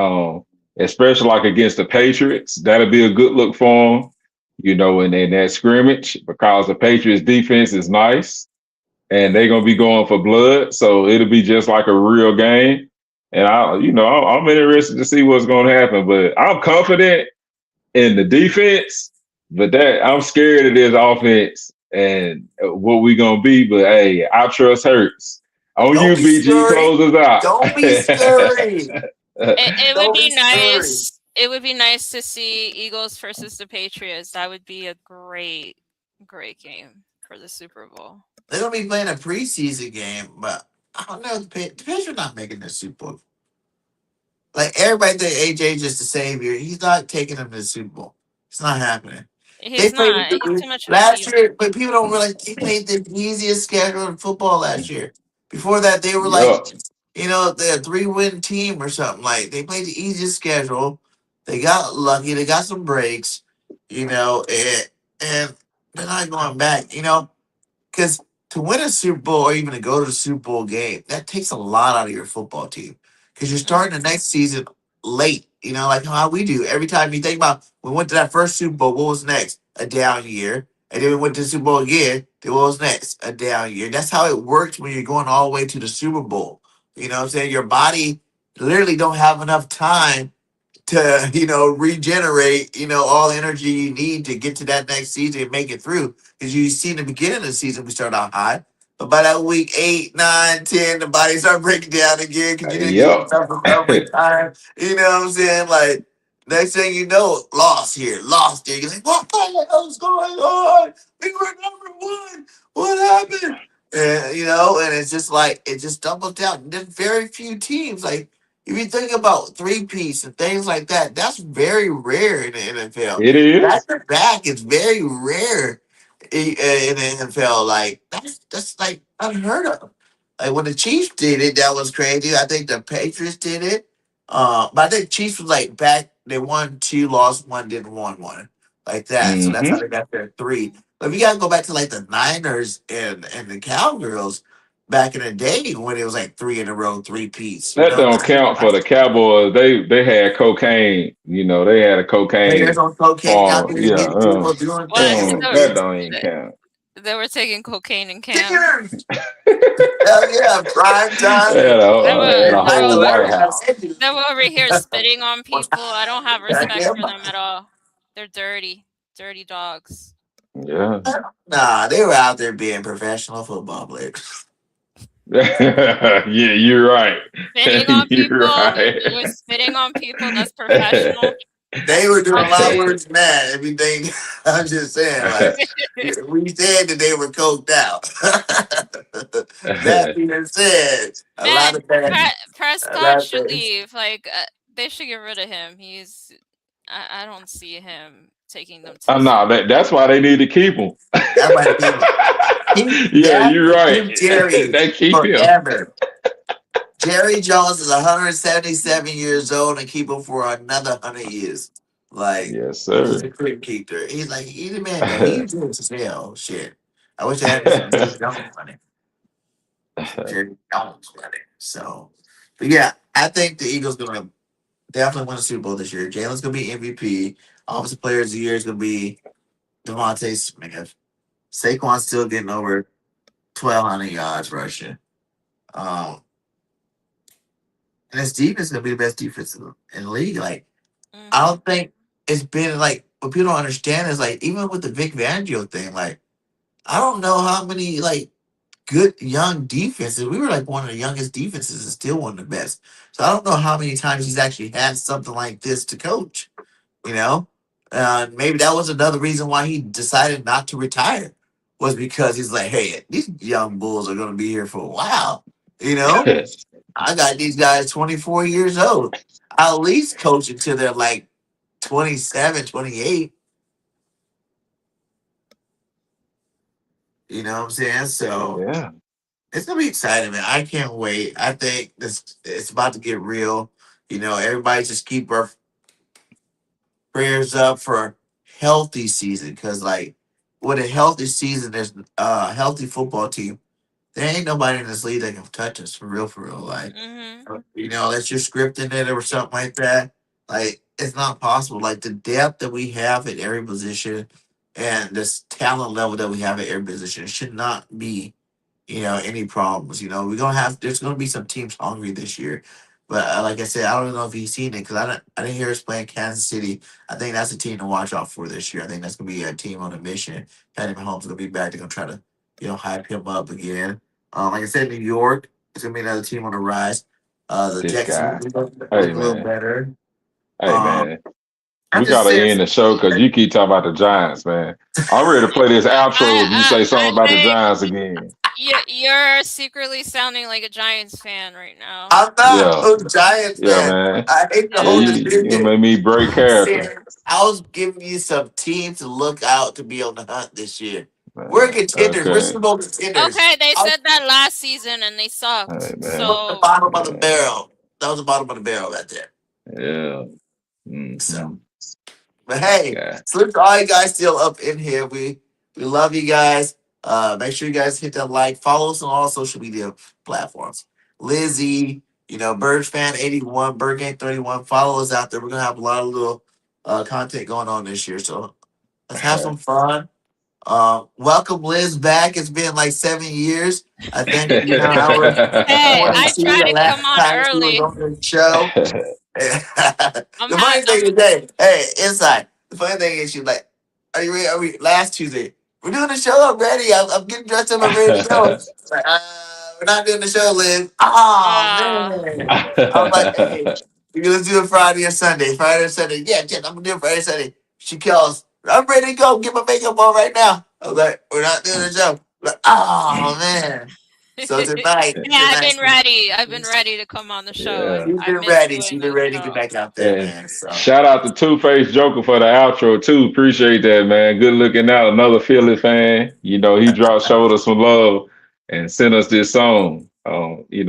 especially like against the Patriots. That'll be a good look for them, in that scrimmage because the Patriots defense is nice and they're going to be going for blood. So it'll be just like a real game. And I'm interested to see what's going to happen, but I'm confident in the defense, but I'm scared of this offense and what we going to be. But hey, I trust Hurts. On you, BG, close us out. Don't be scary. It would be nice. It would be nice to see Eagles versus the Patriots. That would be a great game for the Super Bowl. They're gonna be playing a preseason game, but I don't know. The Patriots are not making the Super Bowl. Like everybody think AJ just the savior. He's not taking them to the Super Bowl. It's not happening. They He's played not. He's too much of a last diva. year, but people don't realize they played the easiest schedule in football last year. Before that, they were like, Yup. they're a 3-win team or something. Like they played the easiest schedule. They got lucky. They got some breaks, and they're not going back. Because to win a Super Bowl or even to go to the Super Bowl game, that takes a lot out of your football team. Because you're starting the Mhm. next season late, like how we do. Every time you think about we went to that first Super Bowl, what was next? A down year. And then we went to the Super Bowl again, then what was next? A down year. That's how it works when you're going all the way to the Super Bowl. You know what I'm saying? Your body literally don't have enough time to regenerate all the energy you need to get to that next season and make it through, because you see in the beginning of the season we start out high, but by that week 8, 9, 10, the body start breaking down again because you didn't get Yup. enough recovery time. You know what I'm saying? Like, next thing you know, lost here, lost there. You're like, what the hell's going on? We were number 1. What happened? And it's just like it just doubles down. There's very few teams like, if you think about three-piece and things like that, that's very rare in the NFL. It Back is. to back is very rare in the NFL. Like that's like unheard of. Like when the Chiefs did it, that was crazy. I think the Patriots did it. But I think Chiefs was like back. They won 2, lost 1, didn't won 1, like that. So that's how Mm-hmm. they got their 3. But if you gotta go back to like the Niners and the Cowgirls back in the day when it was like 3 in a row, 3-piece. That don't count for the Cowboys. They had cocaine. They had a Players cocaine on cocaine out farm. there Yeah. getting people doing What? things. So that don't even count. They were taking cocaine in camp. Stickers! Hell yeah, prime time. They had They a, were had a they were whole over White House. they were over here spitting on people. I don't have respect for them at all. They're dirty, dirty dogs. Yeah. Nah, they were out there being professional football players. Yeah, you're right. Spitting on You're people. right. They were spitting on people. That's professional. They were doing a lot Unreal. worse than that. Everything. I'm just saying, like we said that they were coked out. That being said, a lot Man, of that. A Prescott lot of should things. leave. Like they should get rid of him. I don't see him taking them to the No, that's why they need to keep him. That might be keep Yeah, that. you're right. Keep Jerry They keep him. forever. Jerry Jones is 177 years old and keep him for another 100 years. Like, Yes, he's a sir. quick keeper. He's a man though. He's good as hell. Shit. I wish I had me some Jerry Jones money. Some Jerry Jones money. So, but yeah, I think the Eagles gonna definitely win the Super Bowl this year. Jalen's gonna be MVP. Offensive Player of the Year is gonna be Devontae Smith. Saquon's still getting over 1,200 yards rushing. Um, and his defense is gonna be the best defense in the league. Like, I don't think it's been like what people don't understand is like even with the Vic Fangio thing, like I don't know how many like good young defenses. We were like one of the youngest defenses and still one of the best. So I don't know how many times he's actually had something like this to coach. You know, maybe that was another reason why he decided not to retire, was because he's like, hey, these young bulls are gonna be here for a while. You know, I got these guys 24 years old. I'll at least coach until they're like 27, 28. You know what I'm saying? So Yeah. it's gonna be exciting, man. I can't wait. I think it's about to get real. Everybody just keep our prayers up for a healthy season, because like with a healthy season, there's a healthy football team. There ain't nobody in this league that can touch us for real, for real. Like, unless you're scripting it or something like that. Like, it's not possible. Like, the depth that we have at every position and this talent level that we have at every position should not be, any problems. There's gonna be some teams hungry this year. But like I said, I don't know if he's seen it because I didn't hear us playing Kansas City. I think that's a team to watch out for this year. I think that's gonna be a team on a mission. Patty Mahomes is gonna be back. They're gonna try to, hype him up again. Like I said, New York is gonna be another team on the rise. The This guy. Texans look a Hey little man. better. Hey Um, man. I'm We just gotta saying. end the show because you keep talking about the Giants, man. I'm ready to play this outro if you say something about the think Giants again. You're secretly sounding like a Giants fan right now. I'm not Yeah, a Giants yeah, fan. man. I hate the Yeah, whole you division. made me break character, I was giving you some teams to look out to be on the hunt this year. We're man. contenders. We're Okay, Super Bowl contenders. Okay, they I was said that last season and they hey, sucked. man. at the So bottom of the Yeah, barrel. That was the bottom of the barrel right there. yeah. So, but hey, Yeah. salute to all you guys still up in here. We love you guys. Make sure you guys hit that like, follow us on all social media platforms. Lizzie, Bird Fan 81, Bird Gang 31. Follow us out there. We're gonna have a lot of little content going on this year. So let's have some fun. Welcome Liz back. It's been like 7 years. I think I was hey, want to I see try the to come last on time she was early. on the show. I'm The funny thing I'm is, hey, inside. The funny thing is, she's like, "Are you ready? Are we last Tuesday? We're doing the show. I'm ready. I'm getting dressed up. I'm ready to go." It's like, we're not doing the show, Liz. Oh man. I was like, "Hey, we're gonna do it Friday or Sunday. Friday or Sunday. Yeah, I'm gonna do it Friday or Sunday." She calls. I'm ready to go. Get my makeup on right now. I was like, "We're not doing the show." Like, oh man. So tonight, yeah, I've been ready to come on the show. Yeah. she's I been miss ready. doing She's been the ready to get show. back out there, And man. So shout out to Two-Face Joker for the outro too. Appreciate that, man. Good looking out. Another Philly fan. He showed us some love and sent us this song. So hey,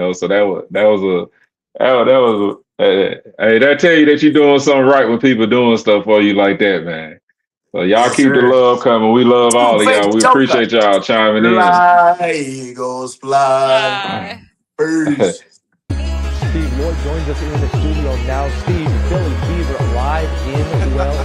that tell you that you're doing something right when people doing stuff for you like that, man. So y'all yes, keep the sir. love coming. We love all of Two-Face y'all. We Joker. appreciate y'all chiming in. Fly, Eagles, fly. Peace. Steve Lloyd joins us in the studio now. Steve, Philly Fever live in Well